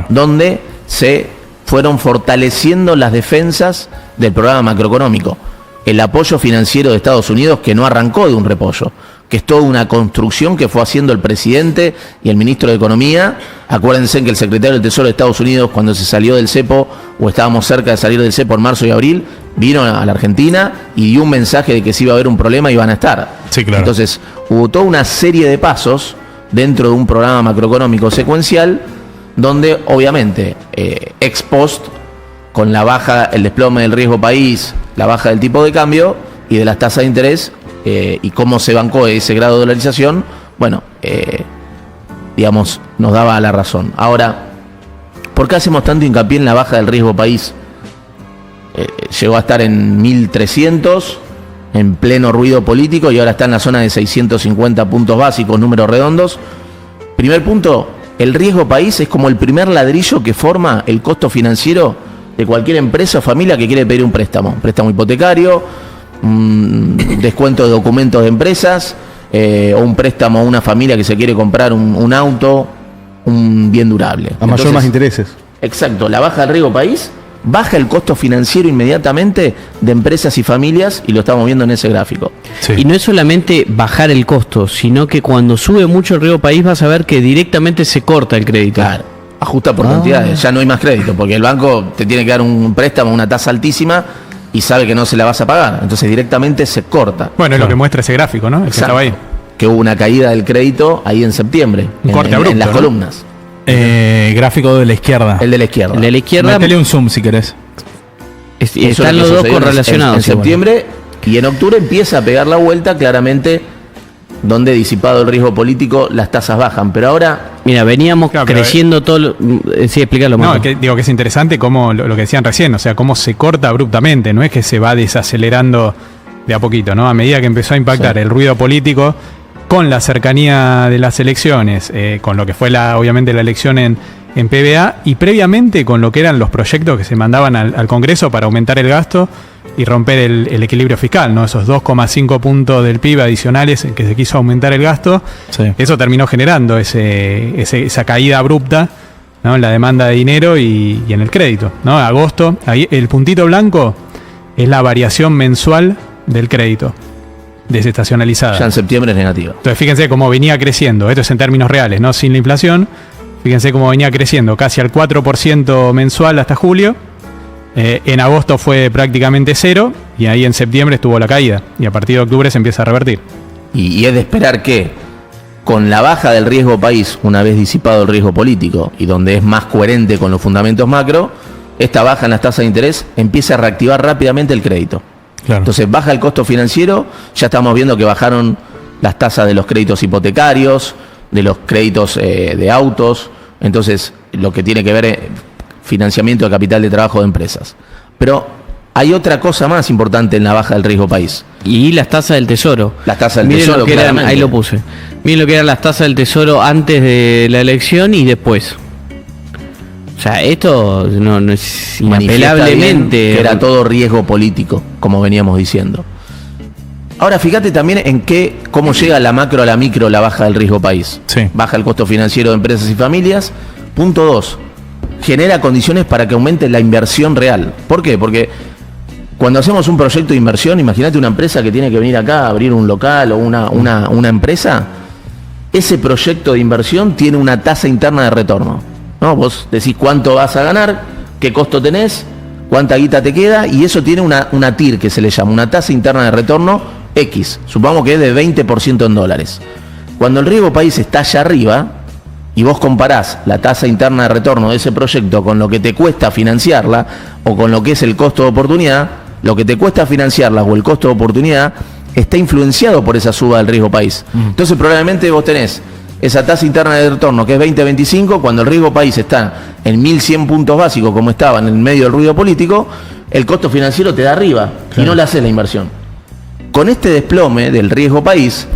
donde se fueron fortaleciendo las defensas del programa macroeconómico. El apoyo financiero de Estados Unidos, que no arrancó de un repollo, que es toda una construcción que fue haciendo el presidente y el ministro de Economía. Acuérdense que el secretario del Tesoro de Estados Unidos, cuando se salió del cepo, o estábamos cerca de salir del cepo en marzo y abril, vino a la Argentina y dio un mensaje de que si iba a haber un problema iban a estar. Sí, claro. Entonces, hubo toda una serie de pasos dentro de un programa macroeconómico secuencial, donde obviamente, ex post, con la baja, el desplome del riesgo país, la baja del tipo de cambio y de las tasas de interés, y cómo se bancó ese grado de dolarización, digamos, nos daba la razón. Ahora, ¿por qué hacemos tanto hincapié en la baja del riesgo país? Llegó a estar en 1300, en pleno ruido político, y ahora está en la zona de 650 puntos básicos, números redondos. Primer punto, el riesgo país es como el primer ladrillo que forma el costo financiero de cualquier empresa o familia que quiere pedir un préstamo hipotecario, un descuento de documentos de empresas, o un préstamo a una familia que se quiere comprar un auto, un bien durable. A mayor más intereses. Exacto, la baja del riesgo país baja el costo financiero inmediatamente de empresas y familias, y lo estamos viendo en ese gráfico. Sí. Y no es solamente bajar el costo, sino que cuando sube mucho el riesgo país vas a ver que directamente se corta el crédito. Claro. Ajusta por cantidades, ya no hay más crédito, porque el banco te tiene que dar un préstamo a una tasa altísima y sabe que no se la vas a pagar. Entonces directamente se corta. Bueno, es lo que muestra ese gráfico, ¿no? El que Exacto. estaba ahí. Que hubo una caída del crédito ahí en septiembre. Un corte abrupto, en las ¿no? columnas. Gráfico de la izquierda. El de la izquierda. El de la izquierda Métele un zoom si querés. Eso es están lo los que dos sucedió correlacionados. En septiembre y en octubre empieza a pegar la vuelta, claramente, donde disipado el riesgo político, las tasas bajan. Pero ahora, Mira, veníamos Claro, pero, creciendo todo. Sí, explícalo No, más. digo que es interesante cómo lo que decían recién, o sea, cómo se corta abruptamente, no es que se va desacelerando de a poquito, ¿no? A medida que empezó a impactar el ruido político con la cercanía de las elecciones, con lo que fue obviamente la elección en PBA y previamente con lo que eran los proyectos que se mandaban al Congreso para aumentar el gasto y romper el equilibrio fiscal, ¿no? Esos 2,5 puntos del PIB adicionales en que se quiso aumentar el gasto. Sí. Eso terminó generando esa caída abrupta, ¿no? En la demanda de dinero y en el crédito, ¿no? Agosto, ahí el puntito blanco es la variación mensual del crédito desestacionalizada. ya en septiembre es negativa. Entonces fíjense cómo venía creciendo, esto es en términos reales, no sin la inflación, fíjense cómo venía creciendo casi al 4% mensual hasta julio. En agosto fue prácticamente cero y ahí en septiembre estuvo la caída y a partir de octubre se empieza a revertir. Y es de esperar que, con la baja del riesgo país, una vez disipado el riesgo político y donde es más coherente con los fundamentos macro, esta baja en las tasas de interés empieza a reactivar rápidamente el crédito. Claro. Entonces baja el costo financiero, ya estamos viendo que bajaron las tasas de los créditos hipotecarios, de los créditos de autos, entonces lo que tiene que ver es financiamiento de capital de trabajo de empresas. Pero hay otra cosa más importante en la baja del riesgo país. Y las tasas del tesoro. Las tasas del Miren tesoro, lo que eran, claramente. ahí lo puse. Miren lo que eran las tasas del tesoro antes de la elección y después. O sea, esto no es Manifiesta bien inapelablemente. que era todo riesgo político, como veníamos diciendo. Ahora fíjate también en cómo llega la macro a la micro la baja del riesgo país. Sí. Baja el costo financiero de empresas y familias. Punto 2. Genera condiciones para que aumente la inversión real. ¿Por qué? Porque cuando hacemos un proyecto de inversión, imagínate una empresa que tiene que venir acá a abrir un local o una empresa. Ese proyecto de inversión tiene una tasa interna de retorno, ¿no? Vos decís cuánto vas a ganar, qué costo tenés, cuánta guita te queda, y eso tiene una TIR que se le llama, una tasa interna de retorno X, supongamos que es de 20% en dólares. Cuando el riesgo país está allá arriba, y vos comparás la tasa interna de retorno de ese proyecto con lo que te cuesta financiarla, o con lo que es el costo de oportunidad, lo que te cuesta financiarla o el costo de oportunidad está influenciado por esa suba del riesgo país. Entonces probablemente vos tenés esa tasa interna de retorno que es 20-25, cuando el riesgo país está en 1100 puntos básicos como estaba en el medio del ruido político, el costo financiero te da arriba y no le haces la inversión. Con este desplome del riesgo país,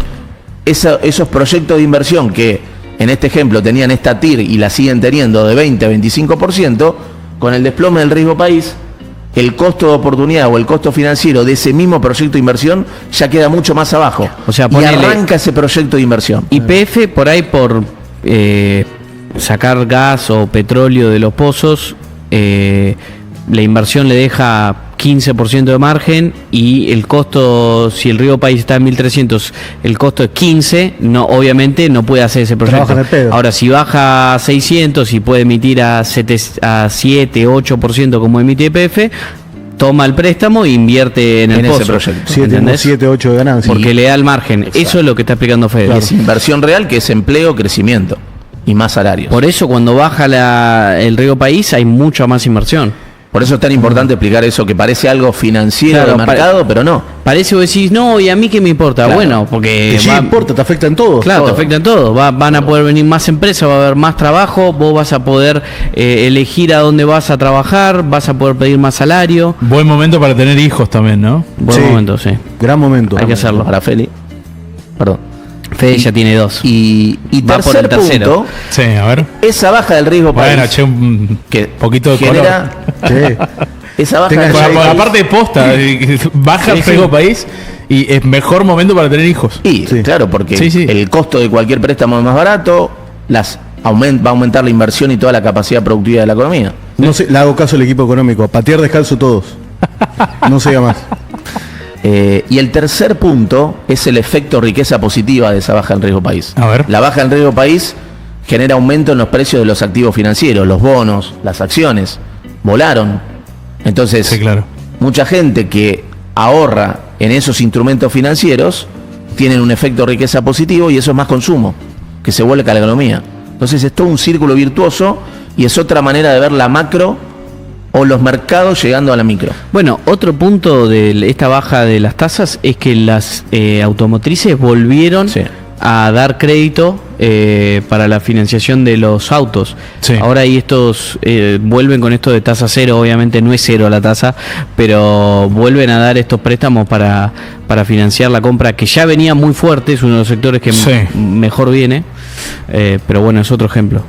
esos proyectos de inversión que en este ejemplo tenían esta TIR y la siguen teniendo de 20-25%, con el desplome del riesgo país, el costo de oportunidad o el costo financiero de ese mismo proyecto de inversión ya queda mucho más abajo. O sea, y ponele- arranca ese proyecto de inversión. YPF por ahí por sacar gas o petróleo de los pozos, la inversión le deja 15% de margen y el costo, si el riesgo país está en 1300, el costo es 15, no, obviamente no puede hacer ese proyecto. Trabaja en el pedo. Ahora, si baja a 600 y puede emitir a 7, 8% como emite YPF, toma el préstamo e invierte en el En ese pozo. proyecto. 7, ¿Entendés? 7, 8 de ganancia. Porque le da el margen. Exacto. Eso es lo que está explicando Fede. Y es inversión real, que es empleo, crecimiento y más salarios. Por eso cuando baja el riesgo país hay mucha más inversión. Por eso es tan importante explicar eso, que parece algo financiero Claro, de mercado, pero no. Parece que vos decís, no, ¿y a mí qué me importa? Claro. Bueno, porque Que sí importa, te afecta en todo. claro, todo. te afecta en todo. Van a poder venir más empresas, va a haber más trabajo, vos vas a poder elegir a dónde vas a trabajar, vas a poder pedir más salario. Buen momento para tener hijos también, ¿no? Buen Sí. momento, sí. Gran momento. Hay que hacerlo. Para Feli. Perdón. Fede ya tiene 2. Y Va por el tercer tercero. punto, Sí, a ver. esa baja del riesgo Bueno, país, che, un que poquito de genera Sí. esa baja Tenga del que riesgo color. país. Aparte de posta, baja el riesgo país y es mejor momento para tener hijos. Y Sí. claro, porque Sí, sí. el costo de cualquier préstamo es más barato, va a aumentar la inversión y toda la capacidad productiva de la economía. No sé, le hago caso al equipo económico. A patear descalzo todos. No se diga más. Y el tercer punto es el efecto riqueza positiva de esa baja en riesgo país. A ver. La baja en riesgo país genera aumento en los precios de los activos financieros, los bonos, las acciones, volaron. Entonces, Sí, claro. mucha gente que ahorra en esos instrumentos financieros tienen un efecto riqueza positivo y eso es más consumo, que se vuelca a la economía. Entonces es todo un círculo virtuoso y es otra manera de ver la macro o los mercados llegando a la micro. Bueno, otro punto de esta baja de las tasas es que las automotrices volvieron Sí. a dar crédito para la financiación de los autos. Sí. Ahora ahí estos vuelven con esto de tasa cero, obviamente no es cero la tasa, pero vuelven a dar estos préstamos para financiar la compra, que ya venía muy fuerte, es uno de los sectores que Sí. mejor viene, pero bueno, es otro ejemplo.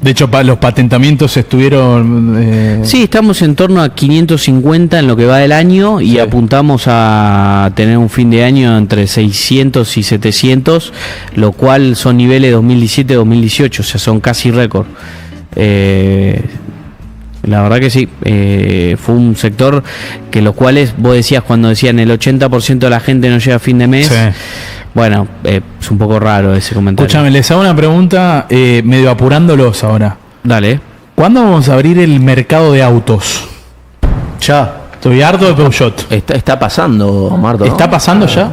De hecho, los patentamientos estuvieron... Sí, estamos en torno a 550 en lo que va del año y Sí. apuntamos a tener un fin de año entre 600 y 700, lo cual son niveles 2017-2018, o sea, son casi récord. La verdad que sí, fue un sector que los cuales vos decías cuando decían el 80% de la gente no llega a fin de mes. Sí. Bueno, es un poco raro ese comentario. Escúchame, les hago una pregunta medio apurándolos ahora. Dale. ¿Cuándo vamos a abrir el mercado de autos? Ya. Estoy harto de Peugeot. Está pasando, Marto, ¿no? ¿Está pasando ya?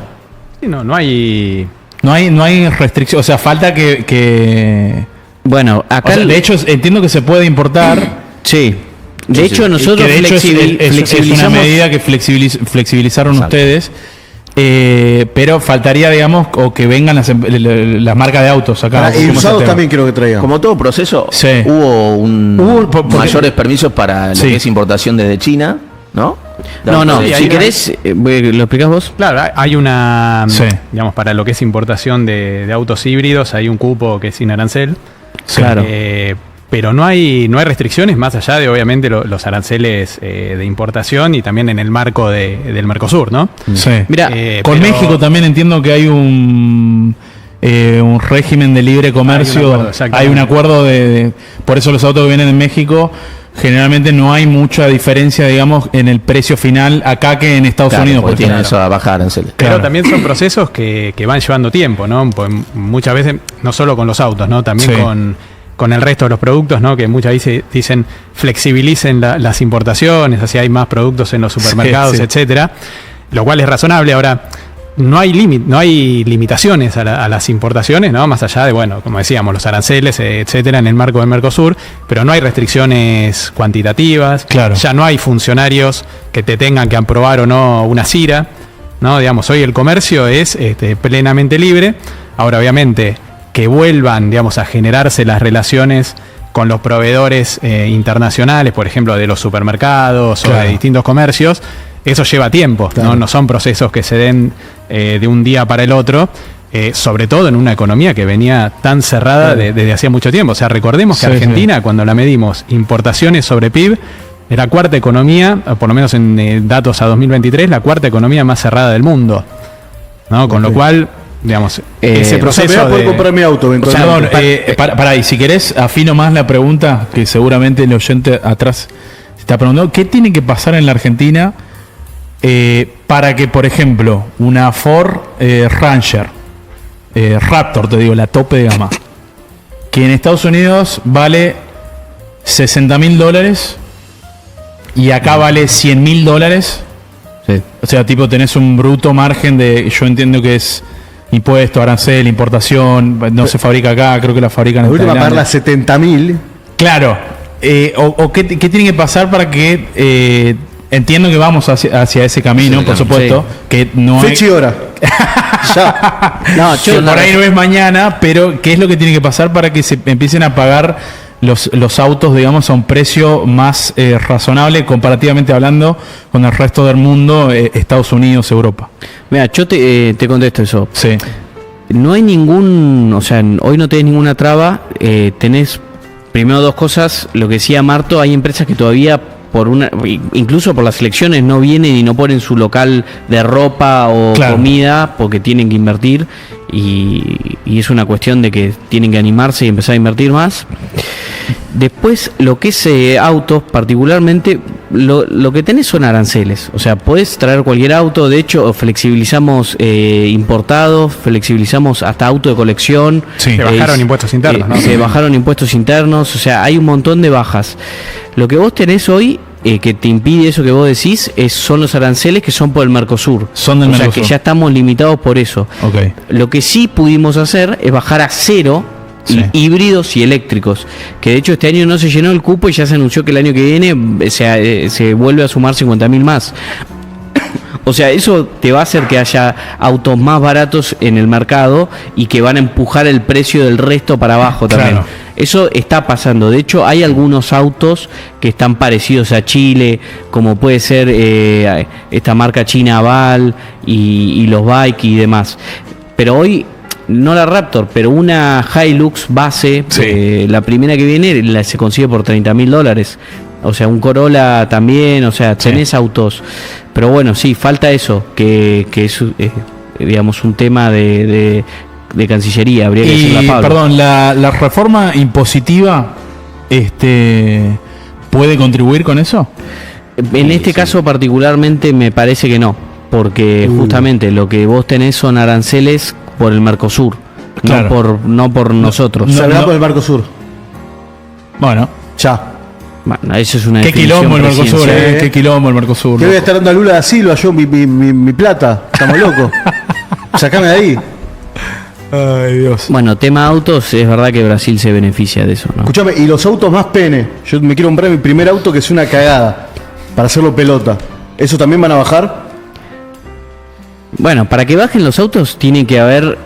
Sí, no hay. No hay restricción, o sea, falta que... Bueno, O acá... sea, de hecho, entiendo que se puede importar. sí. De Sí, hecho, sí. nosotros Que de hecho es una flexibilizamos... medida que flexibilizaron Exacto. ustedes, pero faltaría, digamos, o que vengan las marcas de autos acá. Y usados también creo que traía. Como todo proceso, Sí. hubo porque- mayores permisos para lo Sí. que es importación desde China, ¿no? No, Sí, si hay querés, ¿lo explicás vos? Claro, hay una. Sí. Digamos, para lo que es importación de autos híbridos, hay un cupo que es sin arancel. Claro. Pero no hay restricciones más allá de, obviamente, los aranceles de importación y también en el marco del Mercosur, ¿no? Sí. Mira, Con pero- México también entiendo que hay un régimen de libre comercio. exactamente. Hay un acuerdo por eso los autos que vienen de México generalmente no hay mucha diferencia, digamos, en el precio final acá que en Estados Claro, Unidos. porque por tienen ejemplo. eso a bajar aranceles. Pero Claro. también son procesos que van llevando tiempo, ¿no? Pues muchas veces, no solo con los autos, ¿no? También Sí. con el resto de los productos, ¿no? Que muchas veces dicen flexibilicen las importaciones, así hay más productos en los supermercados, Sí, sí. etcétera. Lo cual es razonable. Ahora, no hay limitaciones a las importaciones, ¿no? Más allá de, bueno, como decíamos, los aranceles, etcétera, en el marco del Mercosur, pero no hay restricciones cuantitativas. Claro. Ya no hay funcionarios que te tengan que aprobar o no una CIRA, ¿no? Digamos, hoy el comercio es plenamente libre. Ahora, obviamente, que vuelvan, digamos, a generarse las relaciones con los proveedores internacionales, por ejemplo, de los supermercados o Claro. de distintos comercios, eso lleva tiempo, ¿no? No son procesos que se den de un día para el otro, sobre todo en una economía que venía tan cerrada desde hacía mucho tiempo. O sea, recordemos que Sí, Argentina, cuando la medimos importaciones sobre PIB, es la cuarta economía, por lo menos en datos a 2023, la cuarta economía más cerrada del mundo, ¿no? Con lo cual, digamos, ese O sea, proceso voy a poder de... comprar mi auto eventualmente. Perdón, pará, y si querés, afino más la pregunta, que seguramente el oyente atrás se está preguntando, ¿qué tiene que pasar en la Argentina para que, por ejemplo, una Ford Ranger, Raptor, te digo, la tope de gama, que en Estados Unidos vale $60.000 y acá vale $100.000? Sí. O sea, tipo, tenés un bruto margen de, yo entiendo que es impuesto, arancel, importación, no se fabrica acá, creo que la fabrican La en última Tailandia. pagarla 70.000. Claro. ¿Qué tiene que pasar para que entiendo que vamos hacia ese camino, por supuesto, que no hay, Fecha y hora. Ya. No, que por ahí no es mañana, pero ¿qué es lo que tiene que pasar para que se empiecen a pagar los autos, digamos, a un precio más razonable comparativamente hablando con el resto del mundo, Estados Unidos, Europa? Mira, yo te contesto eso. Sí. No hay ningún, o sea, hoy no tenés ninguna traba, tenés primero dos cosas, lo que decía Marto, hay empresas que todavía incluso por las elecciones no vienen y no ponen su local de ropa o Claro. comida porque tienen que invertir y es una cuestión de que tienen que animarse y empezar a invertir más. Después, lo que es autos, particularmente, lo que tenés son aranceles. O sea, podés traer cualquier auto. De hecho, flexibilizamos importados, flexibilizamos hasta auto de colección. Sí. Se bajaron impuestos internos, ¿no? Se bajaron impuestos internos. O sea, hay un montón de bajas. Lo que vos tenés hoy que te impide eso que vos decís son los aranceles que son por el Mercosur. Son del o sea Mercosur. que ya estamos limitados por eso. Ok. Lo que sí pudimos hacer es bajar a 0 Sí. híbridos y eléctricos. Que de hecho este año no se llenó el cupo y ya se anunció que el año que viene se vuelve a sumar 50.000 más. O sea, eso te va a hacer que haya autos más baratos en el mercado y que van a empujar el precio del resto para abajo también. Claro. Eso está pasando. De hecho, hay algunos autos que están parecidos a Chile, como puede ser esta marca china Val y los Bike y demás. Pero hoy, no la Raptor, pero una Hilux base, Sí. la primera que viene, se consigue por $30.000. O sea, un Corolla también, o sea, tenés autos. Pero bueno, sí, falta eso, que es, digamos, un tema de Cancillería. Habría que decirle a Y, Pablo. perdón, la reforma impositiva ¿puede contribuir con eso? En este caso particularmente me parece que no, porque justamente lo que vos tenés son aranceles por el Mercosur, Claro. no por nosotros. Se habla no. por el Mercosur. Bueno, Ya. Bueno, eso es una qué definición quilombo el Mercosur, presidencial. qué quilombo el Mercosur. ¿Qué voy a loco. estar dando a Lula da Silva yo mi plata? Estamos locos. Sacame de ahí. Ay, Dios. Bueno, tema autos, es verdad que Brasil se beneficia de eso, ¿no? Escuchame, y los autos más pene. Yo me quiero comprar mi primer auto que es una cagada. Para hacerlo pelota. ¿Eso también van a bajar? Bueno, para que bajen los autos tiene que haber,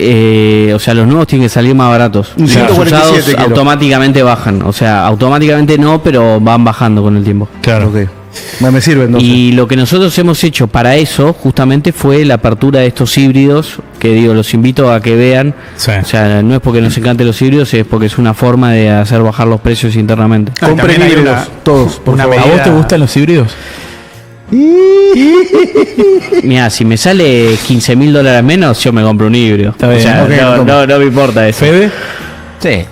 o sea, los nuevos tienen que salir más baratos. Un Los 147 usados quiero. automáticamente bajan, o sea, automáticamente no, pero van bajando con el tiempo. Claro. Ok. Bueno, me sirve entonces. Y lo que nosotros hemos hecho para eso justamente fue la apertura de estos híbridos, que digo, los invito a que vean. Sí. O sea, no es porque nos encanten los híbridos, es porque es una forma de hacer bajar los precios internamente. Ah, y Compren también hay híbridos, una- todos, por una favor. ¿A medida- vos te gustan los híbridos? Mira, si me sale $15.000 menos, yo me compro un híbrido. Está bien, o sea, ok, no me importa eso. ¿Fede? Sí.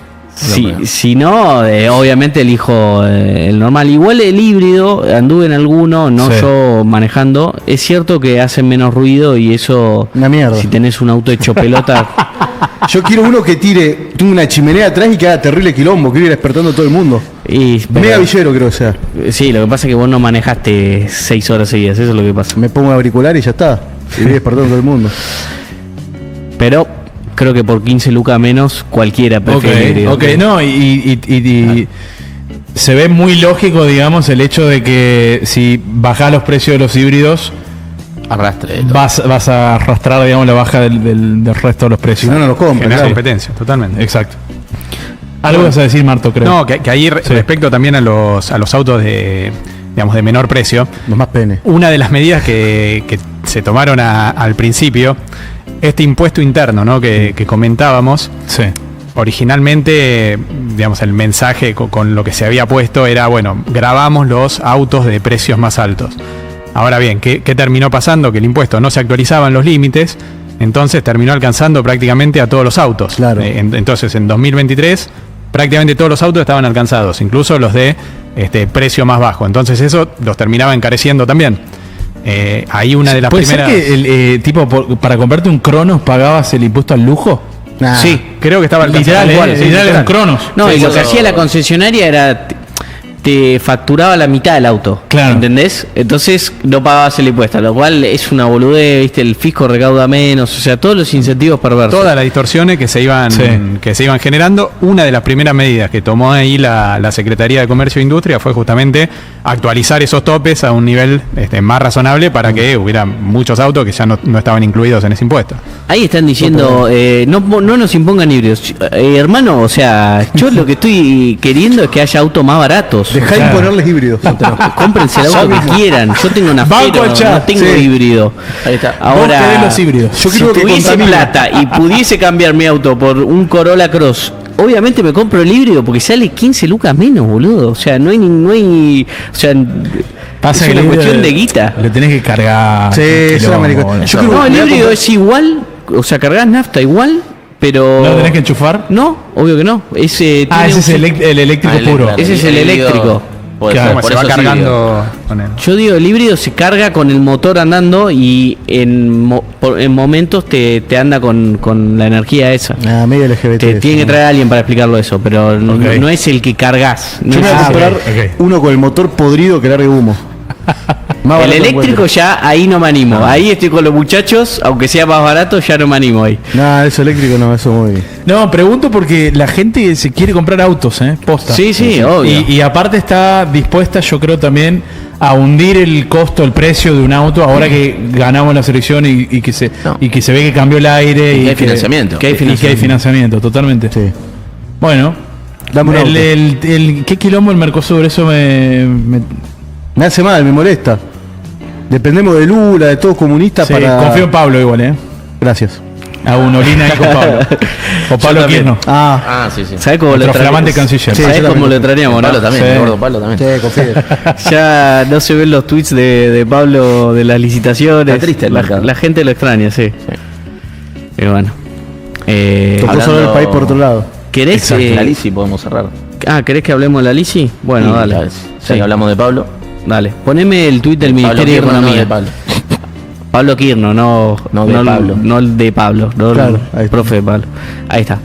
Si no, obviamente elijo el normal. Igual el híbrido, anduve en alguno, no Sí. yo manejando. Es cierto que hacen menos ruido y eso, Una mierda. si tenés un auto hecho pelota, Yo quiero uno que tire una chimenea atrás y que haga terrible quilombo, quiero ir despertando a todo el mundo. y, pero- Mega villero quiero que sea. sí, lo que pasa es que vos no manejaste 6 horas seguidas, eso es lo que pasa. Me pongo auricular y ya está. Y voy despertando a todo el mundo. Pero creo que por 15 lucas menos cualquiera prefiere el híbrido. Ok, no, y se ve muy lógico, digamos, el hecho de que si bajás los precios de los híbridos, Arrastre. vas a arrastrar, digamos, la baja del resto de los Si precios. no, no los compran. Generar claro. competencia, totalmente. Exacto. Algo vas a decir, Marto, creo. No, que ahí respecto también a los autos de, digamos, de menor precio, Los más pene. una de las medidas que se tomaron al principio, este impuesto interno, ¿no? que comentábamos, Sí. originalmente, digamos, el mensaje con lo que se había puesto era, bueno, grabamos los autos de precios más altos. Ahora bien, ¿qué terminó pasando? Que el impuesto no se actualizaba en los límites, entonces terminó alcanzando prácticamente a todos los autos. Claro. Entonces, en 2023, prácticamente todos los autos estaban alcanzados, incluso los de precio más bajo. Entonces, eso los terminaba encareciendo también. Ahí una de las ¿Puede primeras... ser que para comprarte un Cronos pagabas el impuesto al lujo? Nah. Sí, creo que estaba alcanzado. Literal, Sí, literal, era un literal. Cronos. No, Sí, y lo eso- que hacía la concesionaria era te facturaba la mitad del auto. Claro. ¿Entendés? Entonces no pagabas el impuesto, lo cual es una boludez, ¿viste? El fisco recauda menos, o sea, todos los incentivos perversos. Todas las distorsiones que se iban generando. Una de las primeras medidas que tomó ahí la Secretaría de Comercio e Industria fue justamente actualizar esos topes a un nivel más razonable para que hubiera muchos autos que ya no estaban incluidos en ese impuesto. Ahí están diciendo, no nos impongan híbridos. Hermano, o sea, yo lo que estoy queriendo es que haya autos más baratos. Dejá de imponerles híbridos. Cómprense el auto que quieran. Yo tengo una Banco Fero, al chat, no tengo sí. híbrido. Ahí está. Ahora, Vos querés los híbridos. Yo si creo que tuviese contamina. plata y pudiese cambiar mi auto por un Corolla Cross, obviamente me compro el híbrido porque sale 15 lucas menos, boludo. O sea, no hay, o sea, Pasa es que una el híbrido cuestión de guita. Le tenés que cargar. Sí, es una quilombo, maricón. boludo. Yo creo No, que el me voy a híbrido comprar- es igual, o sea, cargas nafta igual, pero ¿No lo tenés que enchufar? no, obvio que no. Ese Ah, tiene ese es un- el eléctrico Ah, el puro. eléctrico. ese es el El híbrido- eléctrico. Puede Claro, ser, Como por se va eso sí, cargando con él. Yo digo, el híbrido se carga con el motor andando y en momentos te anda con la energía esa. Ah, medio LGBT. Te tiene que traer a alguien para explicarlo eso, pero Ok. no es el que cargas. No Yo me es voy a ese. comprar ok. uno con el motor podrido que largue humo. Más El barato eléctrico encuentro. ya ahí no me animo. Ahí estoy con los muchachos, aunque sea más barato, ya no me animo ahí. No, eso eléctrico no, eso muy. No, pregunto porque la gente se quiere comprar autos, posta. Sí, sí, obvio. Y aparte está dispuesta, yo creo también, a hundir el costo, el precio de un auto ahora que ganamos la selección y que se No. y que se ve que cambió el aire Y que hay financiamiento. y que hay financiamiento, totalmente. Sí. Bueno, Dame un auto. ¿qué quilombo el Mercosur? Eso Me hace mal, me molesta. Dependemos de Lula, de todos comunistas sí, para. confío en Pablo igual, Gracias. A un Olina ahí con Pablo. O Pablo también. Kirno. Ah, Sí, sí. ¿Sabes cómo Nuestro lo flamante extrañamos? canciller. Sí, ¿Sabes yo cómo también. lo extrañamos, Pablo no? también, Sí. el gordo Pablo también. sí, confío. Ya no se ven los tweets de Pablo de las licitaciones. Está triste el mercado. la gente lo extraña, sí. Pero bueno. Tocó Hablando- solo el país por otro lado. ¿Querés, Exacto, la Lisi podemos cerrar. ¿Querés que hablemos de la Lisi? Bueno, Y, dale. ya ves, ya que hablamos de Pablo. Dale. Poneme el tweet del Pablo Ministerio de Kirno, no Economía. de Pablo. Pablo Kirno, no de Pablo. No el de Pablo, no Claro, el ahí está. profe de Pablo. Ahí está.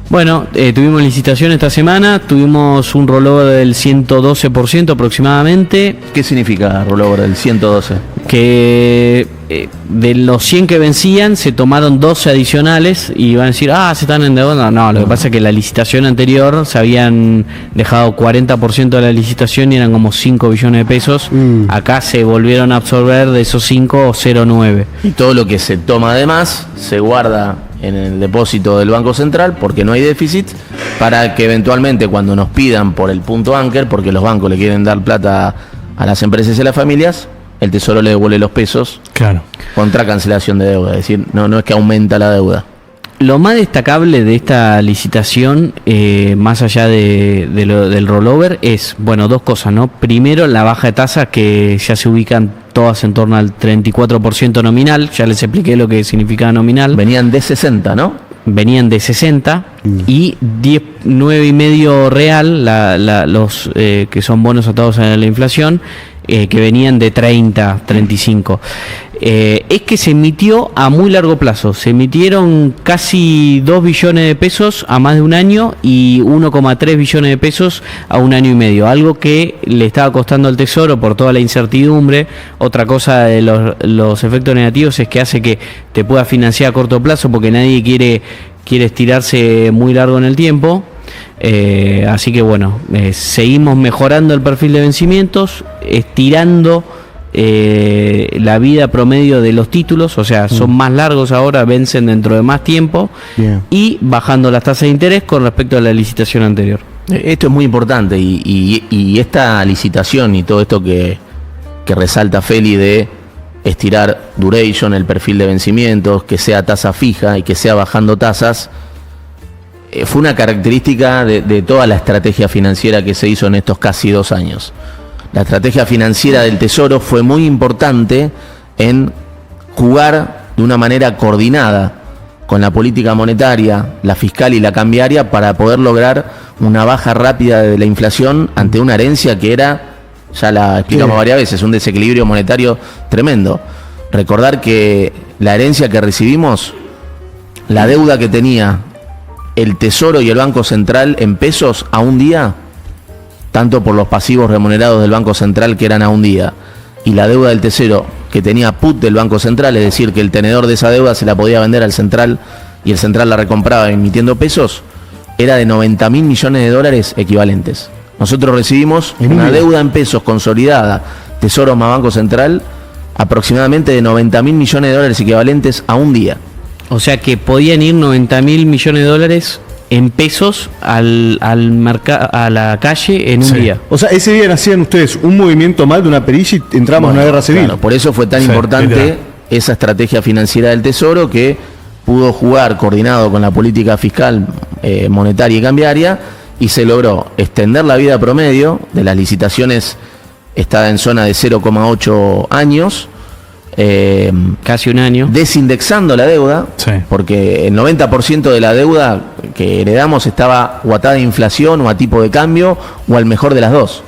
Bueno, tuvimos licitación esta semana, tuvimos un rollover del 112% aproximadamente, ¿Qué significa rollover del 112? que de los 100 que vencían se tomaron 12 adicionales y van a decir, se están endeudando. No, lo que pasa es que la licitación anterior se habían dejado 40% de la licitación y eran como 5 billones de pesos. Acá se volvieron a absorber de esos 5, 0,9. Y todo lo que se toma además se guarda en el depósito del Banco Central porque no hay déficit, para que eventualmente cuando nos pidan por el punto Anker, porque los bancos le quieren dar plata a las empresas y a las familias, el Tesoro le devuelve los pesos Claro. contra cancelación de deuda. Es decir, no es que aumenta la deuda. Lo más destacable de esta licitación, más allá del rollover, es, bueno, dos cosas, ¿no? Primero, la baja de tasas, que ya se ubican todas en torno al 34% nominal, ya les expliqué lo que significaba nominal. Venían de 60, ¿no? Venían de 60 y 9,5 real, los que son bonos atados a la inflación, que venían de 30, 35. Es que se emitió a muy largo plazo. Se emitieron casi 2 billones de pesos a más de un año y 1,3 billones de pesos a un año y medio. Algo que le estaba costando al Tesoro por toda la incertidumbre. Otra cosa de los efectos negativos es que hace que te pueda financiar a corto plazo porque nadie quiere estirarse muy largo en el tiempo. Así que bueno, seguimos mejorando el perfil de vencimientos, estirando la vida promedio de los títulos, o sea, son más largos ahora, vencen dentro de más tiempo, Bien. y bajando las tasas de interés con respecto a la licitación anterior. Esto es muy importante y esta licitación y todo esto que resalta Feli de estirar duration, el perfil de vencimientos, que sea tasa fija y que sea bajando tasas, fue una característica de toda la estrategia financiera que se hizo en estos casi 2 años. La estrategia financiera del Tesoro fue muy importante en jugar de una manera coordinada con la política monetaria, la fiscal y la cambiaria para poder lograr una baja rápida de la inflación ante una herencia que era, ya la explicamos Sí. varias veces, un desequilibrio monetario tremendo. Recordar que la herencia que recibimos, la deuda que tenía el Tesoro y el Banco Central en pesos a un día, tanto por los pasivos remunerados del Banco Central que eran a un día, y la deuda del Tesoro que tenía put del Banco Central, es decir, que el tenedor de esa deuda se la podía vender al Central y el Central la recompraba emitiendo pesos, era de 90.000 millones de dólares equivalentes. Nosotros recibimos En un una día. deuda en pesos consolidada, Tesoro más Banco Central, aproximadamente de 90.000 millones de dólares equivalentes a un día. O sea que podían ir 90.000 millones de dólares en pesos a la calle en un Sí. día. O sea, ese día hacían ustedes un movimiento mal de una perilla y entramos en una guerra civil. Claro, por eso fue tan Sí, importante literal. esa estrategia financiera del Tesoro que pudo jugar coordinado con la política fiscal, monetaria y cambiaria, y se logró extender la vida promedio de las licitaciones, está en zona de 0,8 años, Casi un año. desindexando la deuda, Sí. porque el 90% de la deuda que heredamos estaba o atada a inflación o a tipo de cambio o al mejor de las dos.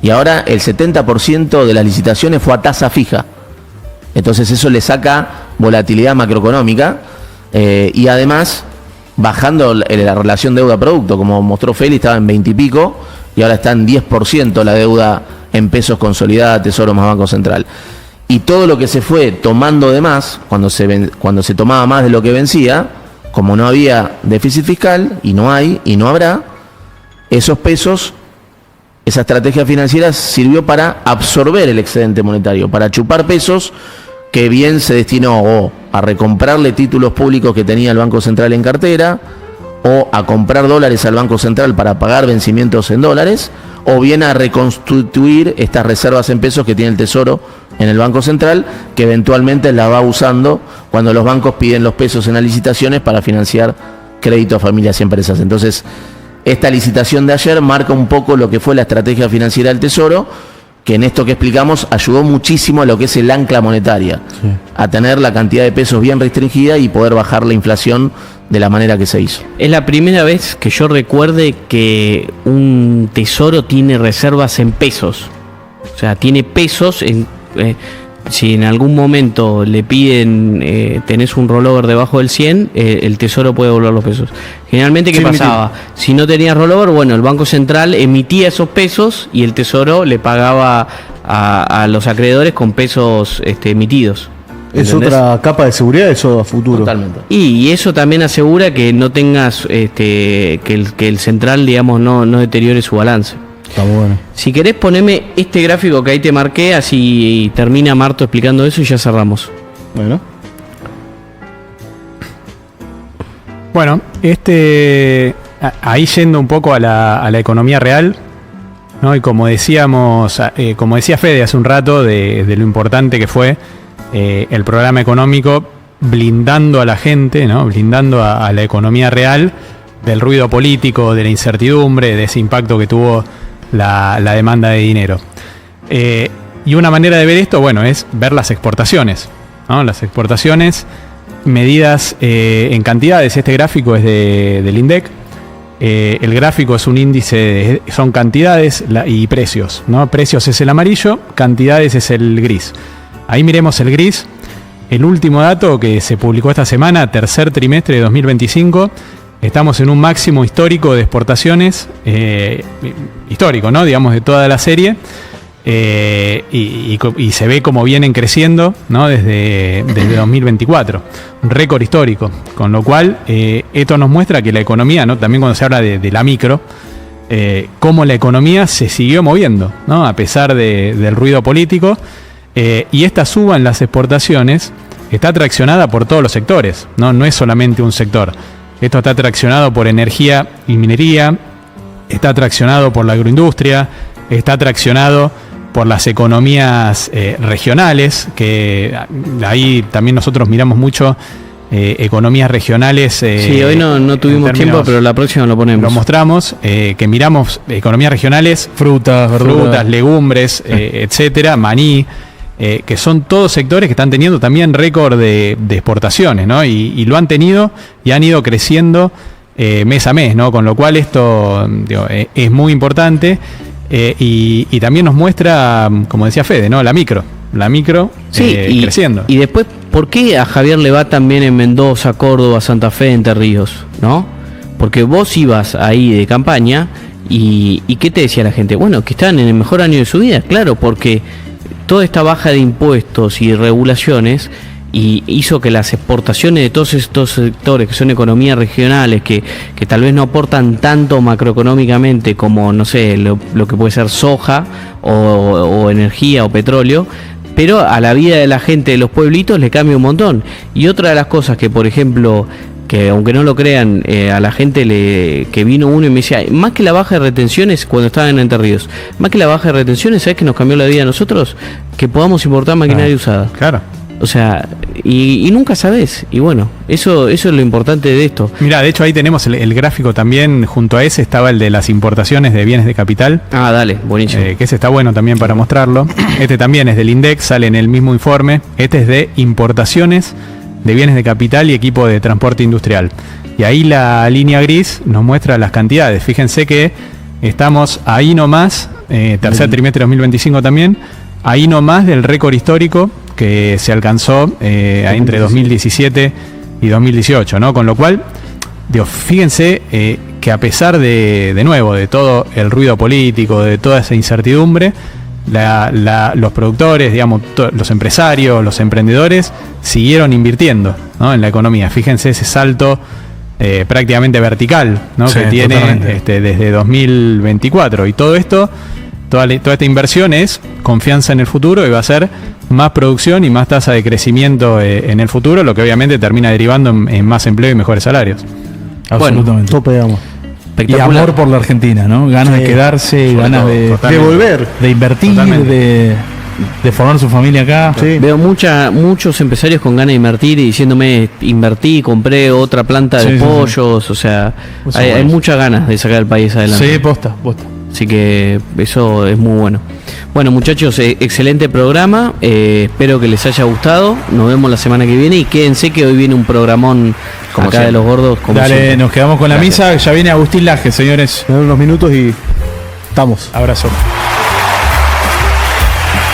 Y ahora el 70% de las licitaciones fue a tasa fija. Entonces eso le saca volatilidad macroeconómica y además bajando la relación deuda-producto. Como mostró Feli, estaba en 20 y pico y ahora está en 10% la deuda en pesos consolidada, Tesoro más Banco Central. Y todo lo que se fue tomando de más, cuando se tomaba más de lo que vencía, como no había déficit fiscal, y no hay, y no habrá, esos pesos, esa estrategia financiera sirvió para absorber el excedente monetario, para chupar pesos que bien se destinó o a recomprarle títulos públicos que tenía el Banco Central en cartera, o a comprar dólares al Banco Central para pagar vencimientos en dólares, o bien a reconstituir estas reservas en pesos que tiene el Tesoro en el Banco Central, que eventualmente la va usando cuando los bancos piden los pesos en las licitaciones para financiar crédito a familias y empresas. Entonces, esta licitación de ayer marca un poco lo que fue la estrategia financiera del Tesoro, que en esto que explicamos ayudó muchísimo a lo que es el ancla monetaria, a tener la cantidad de pesos bien restringida y poder bajar la inflación de la manera que se hizo. Es la primera vez que yo recuerde que un tesoro tiene reservas en pesos. O sea, tiene pesos en... si en algún momento le piden, tenés un rollover debajo del 100, el Tesoro puede devolver los pesos. Generalmente, ¿qué pasaba? Si no tenías rollover, bueno, el Banco Central emitía esos pesos y el Tesoro le pagaba a los acreedores con pesos emitidos. Es ¿Entendés? otra capa de seguridad, eso a futuro. Totalmente. Y eso también asegura que no tengas, que el central, digamos, no deteriore su balance. Está bueno. Si querés poneme este gráfico que ahí te marqué, así termina Marto explicando eso y ya cerramos. Bueno. Bueno, ahí yendo un poco a la economía real, ¿no? Y como decía Fede hace un rato, de lo importante que fue el programa económico, blindando a la gente, ¿no? Blindando a la economía real del ruido político, de la incertidumbre, de ese impacto que tuvo la demanda de dinero. Y una manera de ver esto, bueno, es ver las exportaciones, ¿no? Las exportaciones medidas en cantidades. Este gráfico es del INDEC. El gráfico es un índice, son cantidades y precios, ¿no? Precios es el amarillo, cantidades es el gris. Ahí miremos el gris. El último dato que se publicó esta semana, tercer trimestre de 2025, estamos en un máximo histórico de exportaciones, histórico, ¿no? Digamos, de toda la serie. Y se ve como vienen creciendo, ¿no? desde 2024, un récord histórico, con lo cual esto nos muestra que la economía, ¿no? También cuando se habla de la micro, cómo la economía se siguió moviendo, ¿no? A pesar del ruido político, y esta suba en las exportaciones está traccionada por todos los sectores, no es solamente un sector. Esto está traccionado por energía y minería, está traccionado por la agroindustria, está traccionado por las economías regionales, que ahí también nosotros miramos mucho economías regionales. Sí, hoy no tuvimos tiempo, pero la próxima lo ponemos. Lo mostramos, que miramos economías regionales, frutas, legumbres, etcétera, maní, que son todos sectores que están teniendo también récord de exportaciones, ¿no? Y lo han tenido y han ido creciendo mes a mes, ¿no? Con lo cual esto es muy importante. Y también nos muestra, como decía Fede, ¿no? La micro sí, creciendo. Y después, ¿por qué a Javier le va tan bien en Mendoza, Córdoba, Santa Fe, Entre Ríos? ¿No? Porque vos ibas ahí de campaña y ¿qué te decía la gente? Bueno, que están en el mejor año de su vida, claro, porque toda esta baja de impuestos y regulaciones y hizo que las exportaciones de todos estos sectores que son economías regionales, que tal vez no aportan tanto macroeconómicamente como, no sé, lo que puede ser soja o energía o petróleo, pero a la vida de la gente de los pueblitos le cambia un montón. Y otra de las cosas que, por ejemplo, que aunque no lo crean, a la gente que vino uno y me decía, más que la baja de retenciones, cuando estaba en Entre Ríos, más que la baja de retenciones, ¿sabes qué nos cambió la vida a nosotros? Que podamos importar maquinaria usada. Claro. O sea, y nunca sabés. Y bueno, eso es lo importante de esto. Mira, de hecho ahí tenemos el gráfico también. Junto a ese estaba el de las importaciones de bienes de capital. Ah, dale, buenísimo. Que ese está bueno también para mostrarlo. Este también es del INDEC, sale en el mismo informe. Este es de importaciones de bienes de capital y equipo de transporte industrial. Y ahí la línea gris nos muestra las cantidades. Fíjense que estamos ahí nomás, tercer trimestre de 2025 también, ahí nomás del récord histórico que se alcanzó entre 2017 y 2018, ¿no? Con lo cual, digo, fíjense que a pesar de nuevo, de todo el ruido político, de toda esa incertidumbre, los productores, digamos, los empresarios, los emprendedores siguieron invirtiendo, ¿no?, en la economía. Fíjense ese salto prácticamente vertical, ¿no?, Sí, que tiene totalmente. desde 2024. Y todo esto, toda esta inversión es confianza en el futuro y va a ser más producción y más tasa de crecimiento en el futuro, lo que obviamente termina derivando en más empleo y mejores salarios. Absolutamente. Tope de amor. Y Espectacular. amor por la Argentina, ¿no? Ganas de quedarse, Sobre ganas todo, de totalmente. volver. de invertir, Totalmente. de formar su familia acá. Sí. Veo muchos empresarios con ganas de invertir y diciéndome, invertí, compré otra planta de Sí, sí, sí. pollos, o sea, Eso hay bueno. muchas ganas de sacar el país adelante. Sí, posta. Así que eso es muy bueno. Bueno, muchachos, excelente programa. Espero que les haya gustado. Nos vemos la semana que viene y quédense que hoy viene un programón Como acá siempre. de los gordos. Como Dale, siempre. nos quedamos con la Gracias. misa. Ya viene Agustín Laje, señores. Me dan unos minutos y estamos. Abrazo.